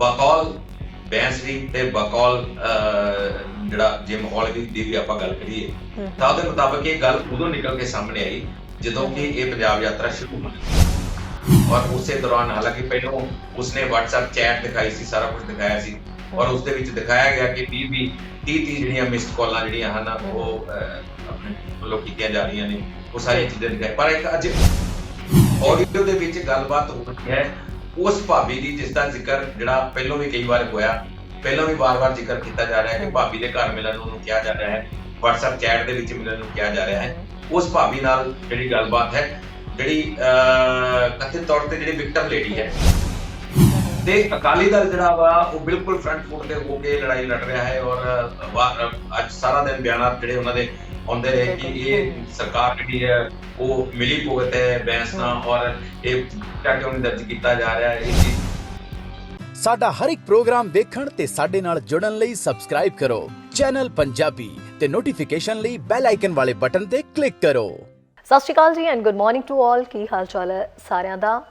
ਬਕੌਲ ਬੈਂਸਰੀ ਤੇ ਬਕੌਲ ਜਿਹੜਾ ਜੇ ਮਾਹੌਲ ਦੀ ਵੀ ਆਪਾਂ ਗੱਲ ਕਰੀਏ ਤਾਂ ਉਹਦੇ ਮੁਤਾਬਕ ਇਹ ਗੱਲ ਉਦੋਂ ਨਿਕਲ ਕੇ ਸਾਹਮਣੇ ਆਈ ਜਦੋਂ ਕਿ ਇਹ ਪੰਜਾਬ ਯਾਤਰਾ ਸ਼ੁਰੂ ਹੋਈ ਔਰ ਉਸੇ ਦੌਰਾਨ ਹਾਲਾਂਕਿ ਪਹਿਲਾਂ ਉਸਨੇ WhatsApp ਚੈਟ ਦਿਖਾਈ ਸੀ, ਸਾਰਾ ਕੁਝ ਦਿਖਾਇਆ ਸੀ ਔਰ ਉਸ ਦੇ ਵਿੱਚ ਦਿਖਾਇਆ ਗਿਆ ਕਿ 30 ਜਿਹੜੀਆਂ ਮਿਸਡ ਕਾਲਾਂ ਜਿਹੜੀਆਂ ਹਨ ਉਹ ਆਪਣੇ ਵੱਲੋਂ ਕੀਤੀਆਂ ਜਾ ਰਹੀਆਂ ਨੇ, ਉਹ ਸਾਰੀਆਂ ਚੀਜ਼ਾਂ ਦਿਖਾਈ। ਪਰ ਇੱਕ ਅੱਜ ਆਡੀਓ ਦੇ ਵਿੱਚ ਗੱਲਬਾਤ ਹੋ ਰਹੀ ਹੈ ਉਸ ਭਾਬੀ ਦੀ ਜਿਸ ਦਾ ਜ਼ਿਕਰ ਜਿਹੜਾ ਪਹਿਲਾਂ ਵੀ ਕਈ ਵਾਰ ਹੋਇਆ, ਪਹਿਲਾਂ ਵੀ ਵਾਰ-ਵਾਰ ਜ਼ਿਕਰ ਕੀਤਾ ਜਾ ਰਿਹਾ ਹੈ ਕਿ ਭਾਬੀ ਦੇ ਘਰ ਮਿਲਣ ਨੂੰ ਕਿਹਾ ਜਾ ਰਿਹਾ ਹੈ, WhatsApp ਚੈਟ ਦੇ ਵਿੱਚ ਮਿਲਣ ਨੂੰ ਕਿਹਾ ਜਾ ਰਿਹਾ ਹੈ। ਉਸ ਭਾਬੀ ਨਾਲ ਜਿਹੜੀ ਗੱਲਬਾਤ ਹੈ, ਜਿਹੜੀ ਕਥਿਤ ਤੌਰ ਤੇ ਜਿਹੜੀ ਵਿਕਟਮ ਲੇਡੀ ਹੈ ਤੇ ਅਕਾਲੀ ਦਲ ਜਿਹੜਾ ਵਾ ਉਹ ਬਿਲਕੁਲ ਫਰੰਟ ਫੁੱਟ ਤੇ ਹੋ ਕੇ ਲੜਾਈ ਲੜ ਰਿਹਾ ਹੈ ਔਰ ਅੱਜ ਸਾਰਾ ਦਿਨ ਬਿਆਨਾਤ ਜਿਹੜੇ ਉਹਨਾਂ ਦੇ ਆਉਂਦੇ ਰਹੇ ਕਿ ਇਹ ਸਰਕਾਰ ਜਿਹੜੀ ਹੈ ਉਹ ਮਿਲੀ ਭੁਗਤ ਹੈ ਬੈਂਸ ਨਾਲ ਔਰ ਇਹ ਕਿਉਂ ਨਹੀਂ ਦਰਜ ਕੀਤਾ ਜਾ ਰਿਹਾ ਹੈ। ਸਾਡਾ ਹਰ ਇੱਕ ਪ੍ਰੋਗਰਾਮ ਵੇਖਣ ਤੇ ਸਾਡੇ ਨਾਲ ਜੁੜਨ ਲਈ ਸਬਸਕ੍ਰਾਈਬ ਕਰੋ ਚੈਨਲ ਪੰਜਾਬੀ ਤੇ ਨੋਟੀਫਿਕੇਸ਼ਨ ਲਈ ਬੈਲ ਆਈਕਨ ਵਾਲੇ ਬਟਨ ਤੇ ਕਲਿੱਕ ਕਰੋ। ਸਤਿ ਸ਼੍ਰੀ ਅਕਾਲ ਜੀ and good morning to all. ਕੀ ਹਾਲ ਚਾਲ ਹੈ ਸਾਰਿਆਂ ਦਾ?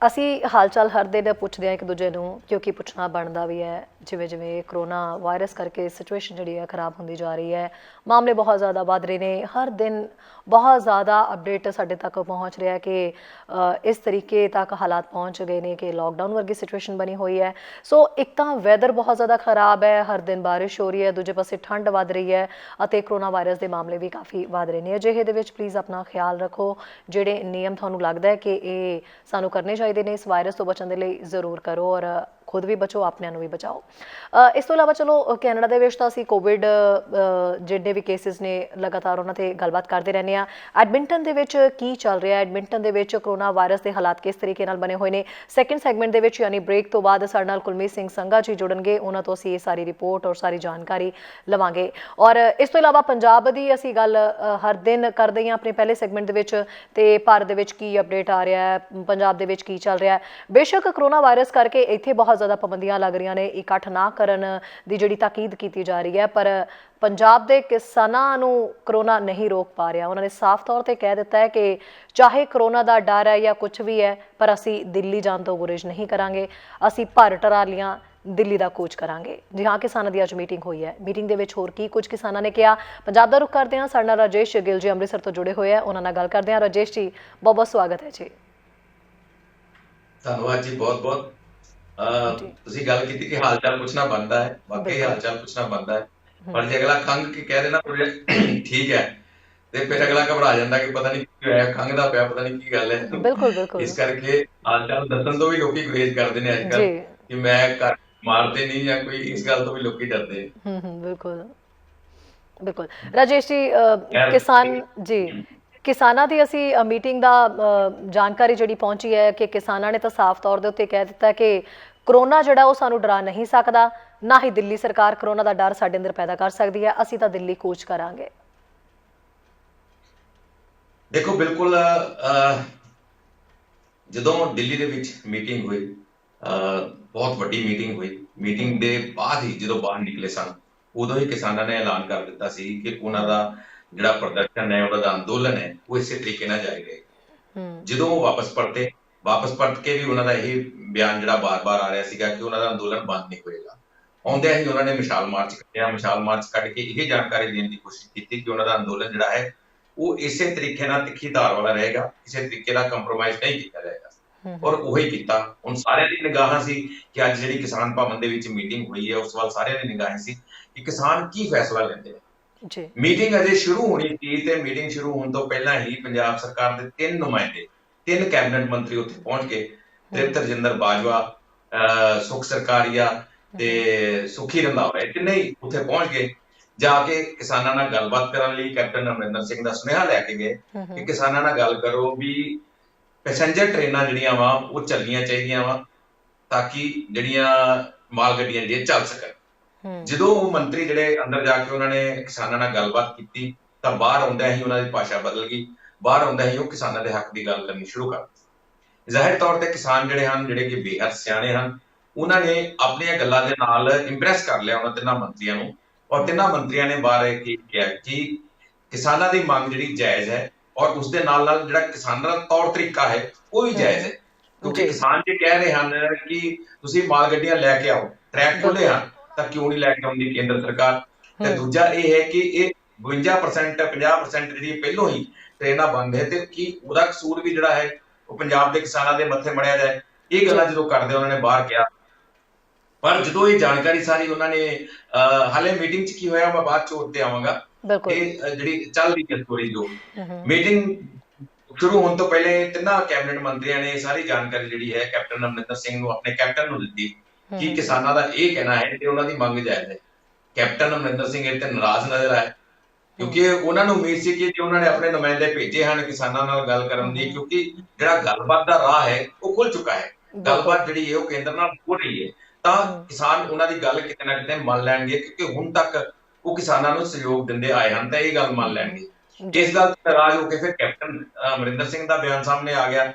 ਅਸੀਂ ਹਾਲ ਚਾਲ ਹਰ ਦਿਨ ਪੁੱਛਦੇ ਹਾਂ ਇੱਕ ਦੂਜੇ ਨੂੰ, ਕਿਉਂਕਿ ਪੁੱਛਣਾ ਬਣਦਾ ਵੀ ਹੈ। ਜਿਵੇਂ ਜਿਵੇਂ ਕਰੋਨਾ ਵਾਇਰਸ ਕਰਕੇ ਸਿਚੁਏਸ਼ਨ ਜਿਹੜੀ ਹੈ ਖਰਾਬ ਹੁੰਦੀ ਜਾ ਰਹੀ ਹੈ, ਮਾਮਲੇ ਬਹੁਤ ਜ਼ਿਆਦਾ ਵੱਧ ਰਹੇ ਨੇ, ਹਰ ਦਿਨ ਬਹੁਤ ਜ਼ਿਆਦਾ ਅਪਡੇਟ ਸਾਡੇ ਤੱਕ ਪਹੁੰਚ ਰਿਹਾ ਕਿ ਇਸ ਤਰੀਕੇ ਤੱਕ ਹਾਲਾਤ ਪਹੁੰਚ ਗਏ ਨੇ ਕਿ ਲੋਕਡਾਊਨ ਵਰਗੀ ਸਿਚੁਏਸ਼ਨ ਬਣੀ ਹੋਈ ਹੈ। ਸੋ ਇੱਕ ਤਾਂ ਵੈਦਰ ਬਹੁਤ ਜ਼ਿਆਦਾ ਖਰਾਬ ਹੈ, ਹਰ ਦਿਨ ਬਾਰਿਸ਼ ਹੋ ਰਹੀ ਹੈ, ਦੂਜੇ ਪਾਸੇ ਠੰਡ ਵੱਧ ਰਹੀ ਹੈ ਅਤੇ ਕਰੋਨਾ ਵਾਇਰਸ ਦੇ ਮਾਮਲੇ ਵੀ ਕਾਫੀ ਵੱਧ ਰਹੇ ਨੇ। ਅਜਿਹੇ ਦੇ ਵਿੱਚ ਪਲੀਜ਼ ਆਪਣਾ ਖਿਆਲ ਰੱਖੋ, ਜਿਹੜੇ ਨਿਯਮ ਤੁਹਾਨੂੰ ਲੱਗਦਾ ਹੈ ਕਿ ਇਹ ਸਾਨੂੰ ਕਰਨੇ ਚਾਹੀਦੇ ਨੇ ਇਸ ਵਾਇਰਸ ਤੋਂ ਬਚਣ ਦੇ ਲਈ, ਜ਼ਰੂਰ ਕਰੋ ਔਰ ਖੁਦ ਵੀ ਬਚੋ, ਆਪਣਿਆਂ ਨੂੰ ਵੀ ਬਚਾਓ। ਇਸ ਤੋਂ ਇਲਾਵਾ ਚਲੋ ਕੈਨੇਡਾ ਦੇ ਵਿੱਚ ਤਾਂ ਅਸੀਂ ਕੋਵਿਡ ਜਿਹੜੇ ਵੀ ਕੇਸਿਸ ਨੇ ਲਗਾਤਾਰ ਉਹਨਾਂ 'ਤੇ ਗੱਲਬਾਤ ਕਰਦੇ ਰਹਿੰਦੇ ਹਾਂ। ਐਡਮਿੰਟਨ ਦੇ ਵਿੱਚ ਕੀ ਚੱਲ ਰਿਹਾ, ਐਡਮਿੰਟਨ ਦੇ ਵਿੱਚ ਕਰੋਨਾ ਵਾਇਰਸ ਦੇ ਹਾਲਾਤ ਕਿਸ ਤਰੀਕੇ ਨਾਲ ਬਣੇ ਹੋਏ ਨੇ। ਸੈਕਿੰਡ ਸੈਗਮੈਂਟ ਦੇ ਵਿੱਚ ਯਾਨੀ ਬ੍ਰੇਕ ਤੋਂ ਬਾਅਦ ਸਾਡੇ ਨਾਲ ਕੁਲਮੀਤ ਸਿੰਘ ਸੰਘਾ ਜੀ ਜੁੜਨਗੇ, ਉਹਨਾਂ ਤੋਂ ਅਸੀਂ ਇਹ ਸਾਰੀ ਰਿਪੋਰਟ ਔਰ ਸਾਰੀ ਜਾਣਕਾਰੀ ਲਵਾਂਗੇ। ਔਰ ਇਸ ਤੋਂ ਇਲਾਵਾ ਪੰਜਾਬ ਦੀ ਅਸੀਂ ਗੱਲ ਹਰ ਦਿਨ ਕਰਦੇ ਹਾਂ ਆਪਣੇ ਪਹਿਲੇ ਸੈਗਮੈਂਟ ਦੇ ਵਿੱਚ, ਤੇ ਭਾਰਤ ਦੇ ਵਿੱਚ ਕੀ ਅਪਡੇਟ ਆ ਰਿਹਾ ਹੈ, ਪੰਜਾਬ ਦੇ ਵਿੱਚ ਕੀ ਚੱਲ ਰਿਹਾ ਹੈ। ਬੇਸ਼ੱਕ ਕਰੋਨਾ ਵਾਇਰਸ ਕਰਕੇ ਇੱਥੇ ਬਹੁਤ ਜ਼ਿਆਦਾ ਪਾਬੰਦੀਆਂ ਲੱਗ ਰਹੀਆਂ ਨੇ, ਇਕੱਠ ਨਾ ਕਰਨ ਦੀ ਜਿਹੜੀ ਤਾਕੀਦ ਕੀਤੀ ਜਾ ਰਹੀ ਹੈ, ਪਰ ਪੰਜਾਬ ਦੇ ਕਿਸਾਨਾਂ ਨੂੰ ਕਰੋਨਾ ਨਹੀਂ ਰੋਕ ਪਾ ਰਿਹਾ। ਉਹਨਾਂ ਨੇ ਸਾਫ਼ ਤੌਰ ਤੇ ਕਹਿ ਦਿੱਤਾ ਹੈ ਕਿ ਚਾਹੇ ਕਰੋਨਾ ਦਾ ਡਰ ਹੈ ਜਾਂ ਕੁਝ ਵੀ ਹੈ, ਪਰ ਅਸੀਂ ਦਿੱਲੀ ਜਾਣ ਤੋਂ ਗੁਰੇਜ਼ ਨਹੀਂ ਕਰਾਂਗੇ, ਅਸੀਂ ਭਰ ਟਰਾਲੀਆਂ ਦਿੱਲੀ ਦਾ ਕੂਚ ਕਰਾਂਗੇ। ਜੀ ਹਾਂ, ਕਿਸਾਨਾਂ ਦੀ ਅੱਜ ਮੀਟਿੰਗ ਹੋਈ ਹੈ। ਮੀਟਿੰਗ ਦੇ ਵਿੱਚ ਹੋਰ ਕੀ ਕੁਝ ਕਿਸਾਨਾਂ ਨੇ ਕਿਹਾ, ਪੰਜਾਬ ਦਾ ਰੁਖ ਕਰਦੇ ਹਾਂ। ਸਾਡੇ ਨਾਲ ਰਾਜੇਸ਼ ਗਿੱਲ ਜੀ ਅੰਮ੍ਰਿਤਸਰ ਤੋਂ ਜੁੜੇ ਹੋਏ ਆ, ਉਹਨਾਂ ਨਾਲ ਗੱਲ ਕਰਦੇ ਹਾਂ। ਰਾਜੇਸ਼ ਜੀ, ਬਹੁਤ ਬਹੁਤ ਸਵਾਗਤ ਹੈ ਜੀ। ਧੰਨਵਾਦ ਜੀ, ਬਹੁਤ ਬਹੁਤ। ਤੁਸੀਂ ਗੱਲ ਕੀਤੀ ਕਿ ਹਾਲ ਚਾਲ ਪੁੱਛਣਾ ਬਣਦਾ ਹੈ, ਵਾਕਈ ਹਾਲ ਚਾਲ ਪੁੱਛਣਾ ਬਣਦਾ ਹੈ, ਪਰ ਜੇ ਅਗਲਾ ਖੰਘ ਕੇ ਕਹਿ ਦੇਣਾ ਠੀਕ ਹੈ ਤੇ ਫਿਰ ਅਗਲਾ ਘਬਰਾ ਜਾਂਦਾ ਕਿ ਪਤਾ ਨਹੀਂ ਕੀ ਹੋਇਆ, ਖੰਘਦਾ ਪਿਆ, ਪਤਾ ਨਹੀਂ ਕੀ ਗੱਲ ਹੈ। ਬਿਲਕੁਲ ਬਿਲਕੁਲ। ਇਸ ਕਰਕੇ ਹਾਲ ਚਾਲ ਦੱਸਣ ਤੋਂ ਵੀ ਲੋਕੀ ਗੁਰੇਜ਼ ਕਰਦੇ ਨੇ ਅੱਜ ਕੱਲ੍ਹ ਕਿ ਮੈਂ ਘਰ ਮਾਰਦੇ ਨਹੀਂ ਜਾਂ ਕੋਈ, ਇਸ ਗੱਲ ਤੋਂ ਵੀ ਲੋਕੀ ਡਰਦੇ ਨੇ। ਬਿਲਕੁਲ ਬਿਲਕੁਲ। ਰਾਜੇਸ਼ ਜੀ, ਕਿਸਾਨ ਜੀ, ਕਿਸਾਨਾਂ ਦੀ ਅਸੀਂ ਮੀਟਿੰਗ ਦਾ ਜਾਣਕਾਰੀ ਜਿਹੜੀ ਪਹੁੰਚੀ ਹੈ ਕਿ ਕਿਸਾਨਾਂ ਨੇ ਤਾਂ ਸਾਫ਼ ਤੌਰ ਦੇ ਉੱਤੇ ਕਹਿ ਦਿੱਤਾ ਕਿ ਕਰੋਨਾ ਜਿਹੜਾ ਉਹ ਸਾਨੂੰ ਡਰਾ ਨਹੀਂ ਸਕਦਾ, ਨਾ ਹੀ ਦਿੱਲੀ ਸਰਕਾਰ ਕਰੋਨਾ ਦਾ ਡਰ ਸਾਡੇ ਅੰਦਰ ਪੈਦਾ ਕਰ ਸਕਦੀ ਹੈ, ਅਸੀਂ ਤਾਂ ਦਿੱਲੀ ਕੂਚ ਕਰਾਂਗੇ। ਦੇਖੋ, ਬਿਲਕੁਲ ਜਦੋਂ ਦਿੱਲੀ ਦੇ ਵਿੱਚ ਮੀਟਿੰਗ ਹੋਈ, ਬਹੁਤ ਵੱਡੀ ਮੀਟਿੰਗ ਹੋਈ, ਮੀਟਿੰਗ ਦੇ ਬਾਅਦ ਹੀ ਜਦੋਂ ਬਾਹਰ ਨਿਕਲੇ ਸਨ, ਉਦੋਂ ਹੀ ਕਿਸਾਨਾਂ ਨੇ ਐਲਾਨ ਕਰ ਦਿੱਤਾ ਸੀ ਕਿ ਉਹਨਾਂ ਦਾ ਜਿਹੜਾ ਪ੍ਰਦਰਸ਼ਨ ਹੈ, ਉਹਨਾਂ ਦਾ ਅੰਦੋਲਨ ਹੈ, ਉਹ ਇਸੇ ਤਰੀਕੇ ਨਾਲ ਜਾਏਗਾ। ਜਦੋਂ ਉਹ ਵਾਪਸ ਪਰਤ ਕੇ ਵੀ ਉਹਨਾਂ ਦਾ ਇਹ ਬਿਆਨ ਜਿਹੜਾ ਬਾਰ-ਬਾਰ ਆ ਰਿਹਾ ਸੀਗਾ ਕਿ ਉਹਨਾਂ ਦਾ ਅੰਦੋਲਨ ਬੰਦ ਨਹੀਂ ਹੋਏਗਾ। ਆਉਂਦਿਆਂ ਹੀ ਉਹਨਾਂ ਨੇ ਵਿਸ਼ਾਲ ਮਾਰਚ ਕੱਢਿਆ, ਵਿਸ਼ਾਲ ਮਾਰਚ ਕੱਢ ਕੇ ਇਹ ਜਾਣਕਾਰੀ ਦੇਣ ਦੀ ਕੋਸ਼ਿਸ਼ ਕੀਤੀ ਕਿ ਉਹਨਾਂ ਦਾ ਅੰਦੋਲਨ ਜਿਹੜਾ ਹੈ ਉਹ ਇਸੇ ਤਰੀਕੇ ਨਾਲ ਤਿੱਖੀ ਧਾਰ ਵਾਲਾ ਰਹੇਗਾ, ਕਿਸੇ ਤਰੀਕੇ ਨਾਲ ਕੰਪਰੋਮਾਈਜ਼ ਨਹੀਂ ਕੀਤਾ ਜਾਏਗਾ, ਔਰ ਉਹੀ ਕੀਤਾ। ਹੁਣ ਸਾਰਿਆਂ ਦੀ ਨਿਗਾਹਾਂ ਸੀ ਕਿ ਅੱਜ ਜਿਹੜੀ ਕਿਸਾਨ ਭਵਨ ਦੇ ਵਿੱਚ ਮੀਟਿੰਗ ਹੋਈ ਹੈ, ਉਸ ਵੱਲ ਸਾਰਿਆਂ ਦੀ ਨਿਗਾਹਾਂ ਸੀ ਕਿ ਕਿਸਾਨ ਕੀ ਫੈਸਲਾ ਲੈਂਦੇ ਨੇ। ਮੀਟਿੰਗ ਅਜੇ ਸ਼ੁਰੂ ਹੋਣੀ ਸੀ ਤੇ ਮੀਟਿੰਗ ਸ਼ੁਰੂ ਹੋਣ ਤੋਂ ਪਹਿਲਾਂ ਹੀ ਪੰਜਾਬ ਸਰਕਾਰ ਦੇ 3 ਨੁਮਾਇੰਦੇ, 3 ਕੈਬਨਿਟ ਮੰਤਰੀ ਉੱਥੇ ਪਹੁੰਚ ਗਏ। ਤ੍ਰਿਪਤ ਰਜਿੰਦਰ ਬਾਜਵਾ, ਸੁਖ ਸਰਕਾਰੀਆ ਤੇ ਸੁਖੀ ਰੰਧਾਵਾ, ਇਹ ਤਿੰਨੇ ਹੀ ਉੱਥੇ ਪਹੁੰਚ ਗਏ। ਜਾ ਕੇ ਕਿਸਾਨਾਂ ਨਾਲ ਗੱਲਬਾਤ ਕਰਨ ਲਈ ਕੈਪਟਨ ਅਮਰਿੰਦਰ ਸਿੰਘ ਦਾ ਸੁਨੇਹਾ ਲੈ ਕੇ ਗਏ ਕਿ ਕਿਸਾਨਾਂ ਨਾਲ ਗੱਲ ਕਰੋ ਵੀ ਪੈਸੇਂਜਰ ਟ੍ਰੇਨਾਂ ਜਿਹੜੀਆਂ ਵਾ ਉਹ ਚੱਲਣੀਆਂ ਚਾਹੀਦੀਆਂ ਵਾ ਤਾਂ ਕਿ ਜਿਹੜੀਆਂ ਮਾਲ ਗੱਡੀਆਂ ਜਿਹੜੀਆਂ ਚੱਲ ਸਕਣ। ਜਦੋਂ ਉਹ ਮੰਤਰੀ ਜਿਹੜੇ ਅੰਦਰ ਜਾ ਕੇ ਉਹਨਾਂ ਨੇ ਕਿਸਾਨਾਂ ਨਾਲ ਗੱਲਬਾਤ ਕੀਤੀ ਤਾਂ ਬਾਹਰ ਆਉਂਦਿਆਂ ਹੀ ਉਹਨਾਂ ਦੀ ਭਾਸ਼ਾ ਬਦਲ ਗਈ। ਬਾਹਰ ਆਉਂਦਿਆਂ ਹੀ ਉਹ ਕਿਸਾਨਾਂ ਦੇ ਹੱਕ ਦੀ ਗੱਲ ਕਰਨੀ ਸ਼ੁਰੂ ਕਰ ਦਿੱਤੀ। ਜ਼ਾਹਿਰ ਤੌਰ ਤੇ ਕਿਸਾਨ ਜਿਹੜੇ ਹਨ, ਜਿਹੜੇ ਕਿ ਬੇਹੱਦ ਸਿਆਣੇ ਹਨ, ਉਹਨਾਂ ਨੇ ਆਪਣੀਆਂ ਗੱਲਾਂ ਦੇ ਨਾਲ ਇੰਪ੍ਰੈਸ ਕਰ ਲਿਆ ਉਹਨਾਂ 3 ਮੰਤਰੀਆਂ ਨੂੰ, ਔਰ 3 ਮੰਤਰੀਆਂ ਨੇ ਬਾਹਰ ਇਹ ਕਿਹਾ ਕਿ ਕਿਸਾਨਾਂ ਦੀ ਮੰਗ ਜਿਹੜੀ ਜਾਇਜ਼ ਹੈ ਔਰ ਉਸਦੇ ਨਾਲ ਨਾਲ ਜਿਹੜਾ ਕਿਸਾਨਾਂ ਦਾ ਤੌਰ ਤਰੀਕਾ ਹੈ ਉਹ ਵੀ ਜਾਇਜ਼ ਹੈ। ਕਿਉਂਕਿ ਜੀ ਕਿਸਾਨ ਜੇ ਕਹਿ ਰਹੇ ਹਨ ਕਿ ਤੁਸੀਂ ਮਾਲ ਗੱਡੀਆਂ ਲੈ ਕੇ ਆਓ, ਟਰੈਕ ਖੁੱਲੇ ਬਿਲਕੁਲ ਹਨ, ਤਾਂ ਕਿਉਂ ਨਹੀਂ ਲੈ ਕੇ ਆਉਂਦੀ ਕੇਂਦਰ ਸਰਕਾਰ? ਤੇ ਹੂੰ ਦੂਜਾ ਇਹ ਹੈ ਕਿ ਇਹ 52% 50% ਜਿਹੜੀ ਪਹਿਲੋਂ ਹੀ ਟ੍ਰੇਨਾਂ ਬੰਦ ਹੈ, ਤੇ ਕੀ ਉਹਦਾ ਕਸੂਰ ਵੀ ਜਿਹੜਾ ਹੈ ਉਹ ਪੰਜਾਬ ਦੇ ਕਿਸਾਨਾਂ ਦੇ ਮੱਥੇ ਮੜਿਆ ਜਾਏ? ਇਹ ਜੀ ਗੱਲਾਂ ਜਦੋਂ ਕਰਦੇ ਉਹਨਾਂ ਨੇ ਬਾਹਰ ਕਿਹਾ, ਪਰ ਜਦੋਂ ਇਹ ਜਾਣਕਾਰੀ ਸਾਰੀ ਉਹਨਾਂ ਨੇ ਹਾਲੇ ਮੀਟਿੰਗ 'ਚ ਕੀ ਹੋਇਆ ਮੈਂ ਬਾਅਦ 'ਚ ਉੱਤੇ ਆਵਾਂਗਾ। ਬਿਲਕੁਲ ਇਹ ਜਿਹੜੀ ਚੱਲਦੀ ਹੈ ਸਟੋਰੀ ਜੋ ਹੂੰ ਮੀਟਿੰਗ ਸ਼ੁਰੂ ਹੋਣ ਤੋਂ ਪਹਿਲੇ ਤਿੰਨਾਂ ਕੈਬਨਿਟ ਮੰਤਰੀਆਂ ਨੇ ਸਾਰੀ ਜਾਣਕਾਰੀ ਜਿਹੜੀ ਹੈ ਕੈਪਟਨ ਅਮਰਿੰਦਰ ਸਿੰਘ ਨੂੰ, ਆਪਣੇ ਕੈਪਟਨ ਨੂੰ ਦਿੱਤੀ ਕਿ ਕਿਸਾਨਾਂ ਦਾ ਇਹ ਕਹਿਣਾ ਹੈ ਕਿ ਉਹਨਾਂ ਦੀ ਮੰਗ ਜਾਇਜ਼ ਹੈ। ਕੈਪਟਨ ਅਮਰਿੰਦਰ ਸਿੰਘ ਇਹ ਤੇ ਨਾਰਾਜ਼ ਨਜ਼ਰ ਆਏ, ਕਿਉਂਕਿ ਉਹਨਾਂ ਨੂੰ ਉਮੀਦ ਸੀ ਕਿ ਜੇ ਉਹਨਾਂ ਨੇ ਆਪਣੇ ਨੁਮਾਇੰਦੇ ਭੇਜੇ ਹਨ ਕਿਸਾਨਾਂ ਨਾਲ ਗੱਲ ਕਰਨ ਦੀ, ਕਿਉਂਕਿ ਜਿਹੜਾ ਗੱਲਬਾਤ ਦਾ ਰਾਹ ਹੈ ਉਹ ਖੁੱਲ ਚੁੱਕਾ ਹੈ, ਗੱਲਬਾਤ ਜਿਹੜੀ ਹੈ ਉਹ ਕੇਂਦਰ ਨਾਲ ਹੋ ਰਹੀ ਹੈ, ਤਾਂ ਕਿਸਾਨ ਉਹਨਾਂ ਦੀ ਗੱਲ ਕਿਤੇ ਨਾ ਕਿਤੇ ਮੰਨ ਲੈਣਗੇ, ਕਿਉਂਕਿ ਹੁਣ ਤੱਕ ਉਹ ਕਿਸਾਨਾਂ ਨੂੰ ਸਹਿਯੋਗ ਦਿੰਦੇ ਆਏ ਹਨ, ਤਾਂ ਇਹ ਗੱਲ ਮੰਨ ਲੈਣਗੇ। ਇਸ ਗੱਲ ਤੋਂ ਨਾਰਾਜ਼ ਹੋ ਕੇ ਫਿਰ ਕੈਪਟਨ ਅਮਰਿੰਦਰ ਸਿੰਘ ਦਾ ਬਿਆਨ ਸਾਹਮਣੇ ਆ ਗਿਆ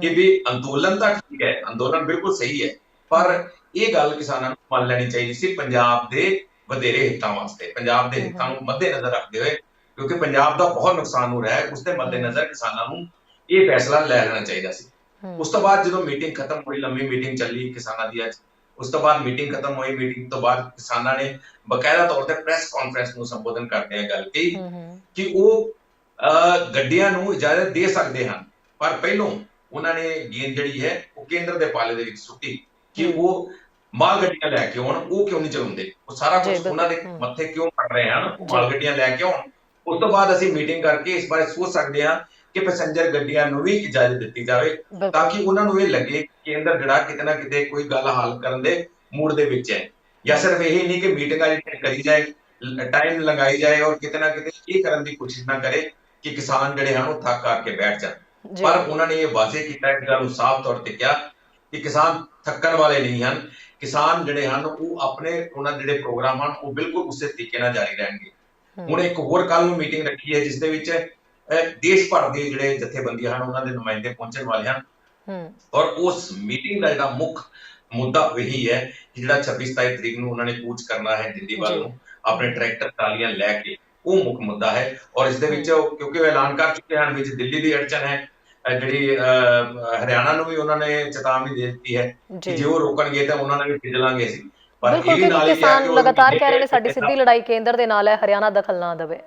ਕਿ ਵੀ ਅੰਦੋਲਨ ਤਾਂ ਠੀਕ ਹੈ, ਅੰਦੋਲਨ ਬਿਲਕੁਲ ਸਹੀ ਹੈ, ਪਰ ਇਹ ਗੱਲ ਕਿਸਾਨਾਂ ਨੂੰ ਮੰਨ ਲੈਣੀ ਚਾਹੀਦੀ ਸੀ ਪੰਜਾਬ ਦੇ ਵਧੇਰੇ ਹਿੱਤਾਂ ਵਾਸਤੇ, ਪੰਜਾਬ ਦੇ ਹਿੱਤਾਂ ਨੂੰ ਮੱਦੇਨਜ਼ਰ ਰੱਖਦੇ ਹੋਏ, ਕਿਉਂਕਿ ਪੰਜਾਬ ਦਾ ਬਹੁਤ ਨੁਕਸਾਨ ਹੋ ਰਿਹਾ ਹੈ, ਉਸ ਦੇ ਮੱਦੇਨਜ਼ਰ ਕਿਸਾਨਾਂ ਨੂੰ ਇਹ ਫੈਸਲਾ ਲੈ ਲੈਣਾ ਚਾਹੀਦਾ ਸੀ। ਉਸ ਤੋਂ ਬਾਅਦ ਜਦੋਂ ਮੀਟਿੰਗ ਖਤਮ ਹੋਈ, ਲੰਮੀ ਮੀਟਿੰਗ ਚੱਲੀ ਕਿਸਾਨਾਂ ਦੀ ਅੱਜ, ਉਸ ਤੋਂ ਬਾਅਦ ਮੀਟਿੰਗ ਖਤਮ ਹੋਈ, ਮੀਟਿੰਗ ਤੋਂ ਬਾਅਦ ਕਿਸਾਨਾਂ ਨੇ ਬਕਾਇਦਾ ਤੌਰ ਤੇ ਪ੍ਰੈਸ ਕਾਨਫਰੰਸ ਨੂੰ ਸੰਬੋਧਨ ਕਰਦੇ ਹੋਏ ਗੱਲ ਕਹੀ ਕਿ ਉਹ ਗੱਡੀਆਂ ਨੂੰ ਇਜਾਜ਼ਤ ਦੇ ਸਕਦੇ ਹਨ, ਪਰ ਪਹਿਲੋਂ ਉਹਨਾਂ ਨੇ ਗੇਂਦ ਜਿਹੜੀ ਹੈ ਉਹ ਕੇਂਦਰ ਦੇ ਪਾਲੇ ਦੇ ਵਿੱਚ ਸੁੱਟੀ ਕਿ ਉਹ ਮਾਲ ਗੱਡੀਆਂ ਲੈ ਕੇ ਆਉਣ, ਉਹ ਕਿਉਂ ਨਹੀਂ ਚਲਾਉਂਦੇ, ਉਹ ਸਾਰਾ ਕੁਝ ਉਹਨਾਂ ਦੇ ਮੱਥੇ ਕਿਉਂ ਪੜ ਰਹੇ ਹਨ, ਉਹ ਮਾਲ ਗੱਡੀਆਂ ਲੈ ਕੇ ਆਉਣ। ਉਸ ਤੋਂ ਬਾਅਦ ਅਸੀਂ ਮੀਟਿੰਗ ਕਰਕੇ ਇਸ ਬਾਰੇ ਸੋਚ ਸਕਦੇ ਹਾਂ ਕਿ ਪੈਸੇਂਜਰ ਗੱਡੀਆਂ ਨੂੰ ਵੀ ਇਜਾਜ਼ਤ ਦਿੱਤੀ ਜਾਵੇ, ਤਾਂ ਕਿ ਉਹਨਾਂ ਨੂੰ ਇਹ ਲੱਗੇ ਕਿ ਕੇਂਦਰ ਜਿਹੜਾ ਕਿਤੇ ਨਾ ਕਿਤੇ ਕੋਈ ਗੱਲ ਹੱਲ ਕਰਨ ਦੇ ਮੂਡ ਦੇ ਵਿੱਚ ਹੈ, ਜਾਂ ਸਿਰਫ ਇਹ ਨਹੀਂ ਕਿ ਮੀਟਿੰਗਾਂ ਜਿਹੜੀਆਂ ਕਰੀ ਜਾਏ, ਟਾਈਮ ਲਗਾਈ ਜਾਏ ਔਰ ਕਿਤੇ ਨਾ ਕਿਤੇ ਇਹ ਕਰਨ ਦੀ ਕੋਸ਼ਿਸ਼ ਨਾ ਕਰੇ ਕਿ ਕਿਸਾਨ ਜਿਹੜੇ ਹਨ ਉਹ ਥੱਕ ਕਰਕੇ ਬੈਠ ਜਾਣ। ਪਰ ਉਹਨਾਂ ਨੇ ਇਹ ਵਾਅਦੇ ਕੀਤਾ, ਇੱਕ ਗੱਲ ਨੂੰ ਸਾਫ਼ ਤੌਰ ਤੇ ਕਿਹਾ ਕਿ ਕਿਸਾਨ ਥੱਕਣ ਵਾਲੇ ਨਹੀਂ ਹਨ, ਕਿਸਾਨ ਜਿਹੜੇ ਹਨ ਉਹ ਆਪਣੇ ਉਹਨਾਂ ਦੇ ਜਿਹੜੇ ਪ੍ਰੋਗਰਾਮ ਹਨ ਉਹ ਬਿਲਕੁਲ ਉਸੇ ਤਰੀਕੇ ਨਾਲ ਜਾਰੀ ਰਹਿਣਗੇ। ਹੁਣ ਇੱਕ ਹੋਰ ਕੱਲ ਨੂੰ ਮੀਟਿੰਗ ਰੱਖੀ ਹੈ ਜਿਸ ਦੇ ਵਿੱਚ ਦੇਸ਼ ਭਰ ਦੇ ਜਿਹੜੇ ਜਥੇਬੰਦੀਆਂ ਹਨ ਉਹਨਾਂ ਦੇ ਨੁਮਾਇੰਦੇ ਪਹੁੰਚਣ ਵਾਲੇ ਹਨ, ਔਰ ਉਸ ਮੀਟਿੰਗ ਦਾ ਜਿਹੜਾ ਮੁੱਖ ਮੁੱਦਾ ਇਹੀ ਹੈ ਕਿ ਜਿਹੜਾ 26-27 ਤਰੀਕ ਨੂੰ ਉਹਨਾਂ ਨੇ ਕੂਚ ਕਰਨਾ ਹੈ ਦਿੱਲੀ ਵੱਲ ਨੂੰ ਆਪਣੇ ਟਰੈਕਟਰ ਟਰਾਲੀਆਂ ਲੈ ਕੇ, ਉਹ ਮੁੱਖ ਮੁੱਦਾ ਹੈ। ਔਰ ਇਸ ਦੇ ਵਿੱਚ ਕਿਉਂਕਿ ਉਹ ਐਲਾਨ ਕਰ ਚੁੱਕੇ ਹਨ ਵਿੱਚ ਦਿੱਲੀ ਦੀ ਅੜਚਨ ਹੈ, ਜਿਹੜੀ ਹਰਿਆਣਾ ਨੂੰ ਵੀ ਉਹਨਾਂ ਨੇ ਚੇਤਾਵਨੀ ਦੇ ਦਿੱਤੀ ਹੈ ਕਿ ਜੇ ਉਹ ਰੋਕਣਗੇ ਤਾਂ ਉਹਨਾਂ ਨਾਲ ਵੀ ਖਿਜਲਾਂਗੇ ਅਸੀਂ। ਪਰ ਇਹ ਵੀ ਨਾਲ ਹੀ ਕਿਹਾ ਕਿ ਲਗਾਤਾਰ ਕਹਿ ਰਹੇ ਨੇ ਸਾਡੀ ਸਿੱਧੀ ਲੜਾਈ ਕੇਂਦਰ ਦੇ ਨਾਲ ਹੈ, ਹਰਿਆਣਾ ਦਖਲ ਨਾ ਦੇਵੇ।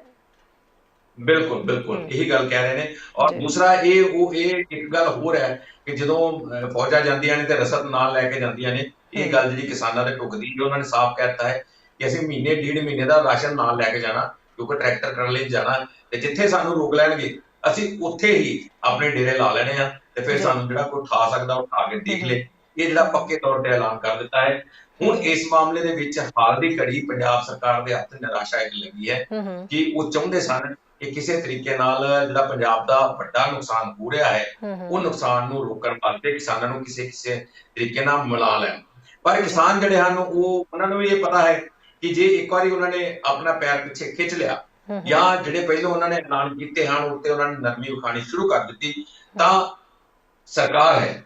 ਬਿਲਕੁਲ ਬਿਲਕੁਲ ਇਹੀ ਗੱਲ ਕਹਿ ਰਹੇ ਨੇ। ਔਰ ਦੂਸਰਾ ਇਹ ਇੱਕ ਗੱਲ ਹੋਰ ਹੈ ਕਿ ਜਦੋਂ ਫੌਜਾਂ ਜਾਂਦੀਆਂ ਨੇ ਤੇ ਰਸਦ ਨਾਲ ਲੈ ਕੇ ਜਾਂਦੀਆਂ ਨੇ, ਇਹ ਗੱਲ ਜਿਹੜੀ ਕਿਸਾਨਾਂ ਦੇ ਟੁਕਦੀ, ਉਹਨਾਂ ਨੇ ਸਾਫ਼ ਕਹਿ ਦਿੱਤਾ ਹੈ ਕਿ ਅਸੀਂ ਮਹੀਨੇ ਡੇਢ ਮਹੀਨੇ ਦਾ ਰਾਸ਼ਨ ਨਾਲ ਲੈ ਕੇ ਜਾਣਾ, ਕਿਉਂਕਿ ਟਰੈਕਟਰ ਕਰਨ ਲਈ ਜਾਣਾ, ਤੇ ਜਿੱਥੇ ਸਾਨੂੰ ਰੋਕ ਲੈਣਗੇ ਅਸੀਂ ਉੱਥੇ ਹੀ ਆਪਣੇ ਡੇਰੇ ਲਾ ਲੈਣੇ ਆ, ਤੇ ਫਿਰ ਸਾਨੂੰ ਜਿਹੜਾ ਕੋਈ ਉਠਾ ਸਕਦਾ ਉਠਾ ਕੇ ਦੇਖ ਲੈ। ਇਹ ਜਿਹੜਾ ਪੱਕੇ ਤੌਰ ਤੇ ਐਲਾਨ ਕਰ ਦਿੱਤਾ ਹੈ। ਹੁਣ ਇਸ ਮਾਮਲੇ ਦੇ ਵਿੱਚ ਹਾਲ ਦੀ ਘੜੀ ਪੰਜਾਬ ਸਰਕਾਰ ਦੇ ਹੱਥ ਨਿਰਾਸ਼ਾ ਇੱਕ ਲੱਗੀ ਹੈ ਕਿ ਉਹ ਚਾਹੁੰਦੇ ਸਨ ਕਿ ਕਿਸੇ ਤਰੀਕੇ ਨਾਲ ਜਿਹੜਾ ਪੰਜਾਬ ਦਾ ਵੱਡਾ ਨੁਕਸਾਨ ਹੋ ਰਿਹਾ ਹੈ ਉਹ ਨੁਕਸਾਨ ਨੂੰ ਰੋਕਣ ਵਾਸਤੇ ਕਿਸਾਨਾਂ ਨੂੰ ਕਿਸੇ ਤਰੀਕੇ ਨਾਲ ਮਿਲਾ ਲੈਣ। ਪਰ ਕਿਸਾਨ ਜਿਹੜੇ ਹਨ ਉਹਨਾਂ ਨੂੰ ਵੀ ਇਹ ਪਤਾ ਹੈ ਕਿ ਜੇ ਇੱਕ ਵਾਰੀ ਉਹਨਾਂ ਨੇ ਆਪਣਾ ਪੈਰ ਪਿੱਛੇ ਖਿੱਚ ਲਿਆ ਜਾਂ ਜਿਹੜੇ ਪਹਿਲਾਂ ਉਹਨਾਂ ਨੇ ਐਲਾਨ ਕੀਤੇ ਹਨ ਉੱਤੇ ਉਹਨਾਂ ਨੇ ਨਰਮੀ ਵਿਖਾਣੀ ਸ਼ੁਰੂ ਕਰ ਦਿੱਤੀ, ਤਾਂ ਸਰਕਾਰ ਹੈ,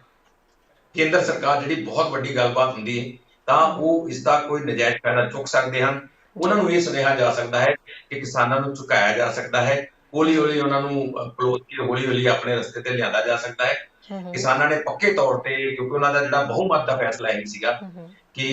ਕੇਂਦਰ ਸਰਕਾਰ ਜਿਹੜੀ ਬਹੁਤ ਵੱਡੀ ਗੱਲਬਾਤ ਹੁੰਦੀ ਹੈ, ਤਾਂ ਉਹ ਇਸ ਦਾ ਕੋਈ ਨਜਾਇਜ਼ ਫਾਇਦਾ ਚੁੱਕ ਸਕਦੇ ਹਨ। ਉਹਨਾਂ ਨੂੰ ਇਹ ਸੁਨੇਹਾ ਜਾ ਸਕਦਾ ਹੈ ਕਿ ਕਿਸਾਨਾਂ ਨੂੰ ਝੁਕਾਇਆ ਜਾ ਸਕਦਾ ਹੈ, ਹੌਲੀ ਹੌਲੀ ਉਹਨਾਂ ਨੂੰ ਪਲੋਟ ਕੇ ਹੌਲੀ ਹੌਲੀ ਆਪਣੇ ਰਸਤੇ ਤੇ ਲਿਆਂਦਾ ਜਾ ਸਕਦਾ ਹੈ। ਕਿਸਾਨਾਂ ਨੇ ਪੱਕੇ ਤੌਰ ਤੇ, ਕਿਉਂਕਿ ਉਹਨਾਂ ਦਾ ਜਿਹੜਾ ਬਹੁਮਤ ਦਾ ਫੈਸਲਾ ਇਹ ਸੀਗਾ ਕਿ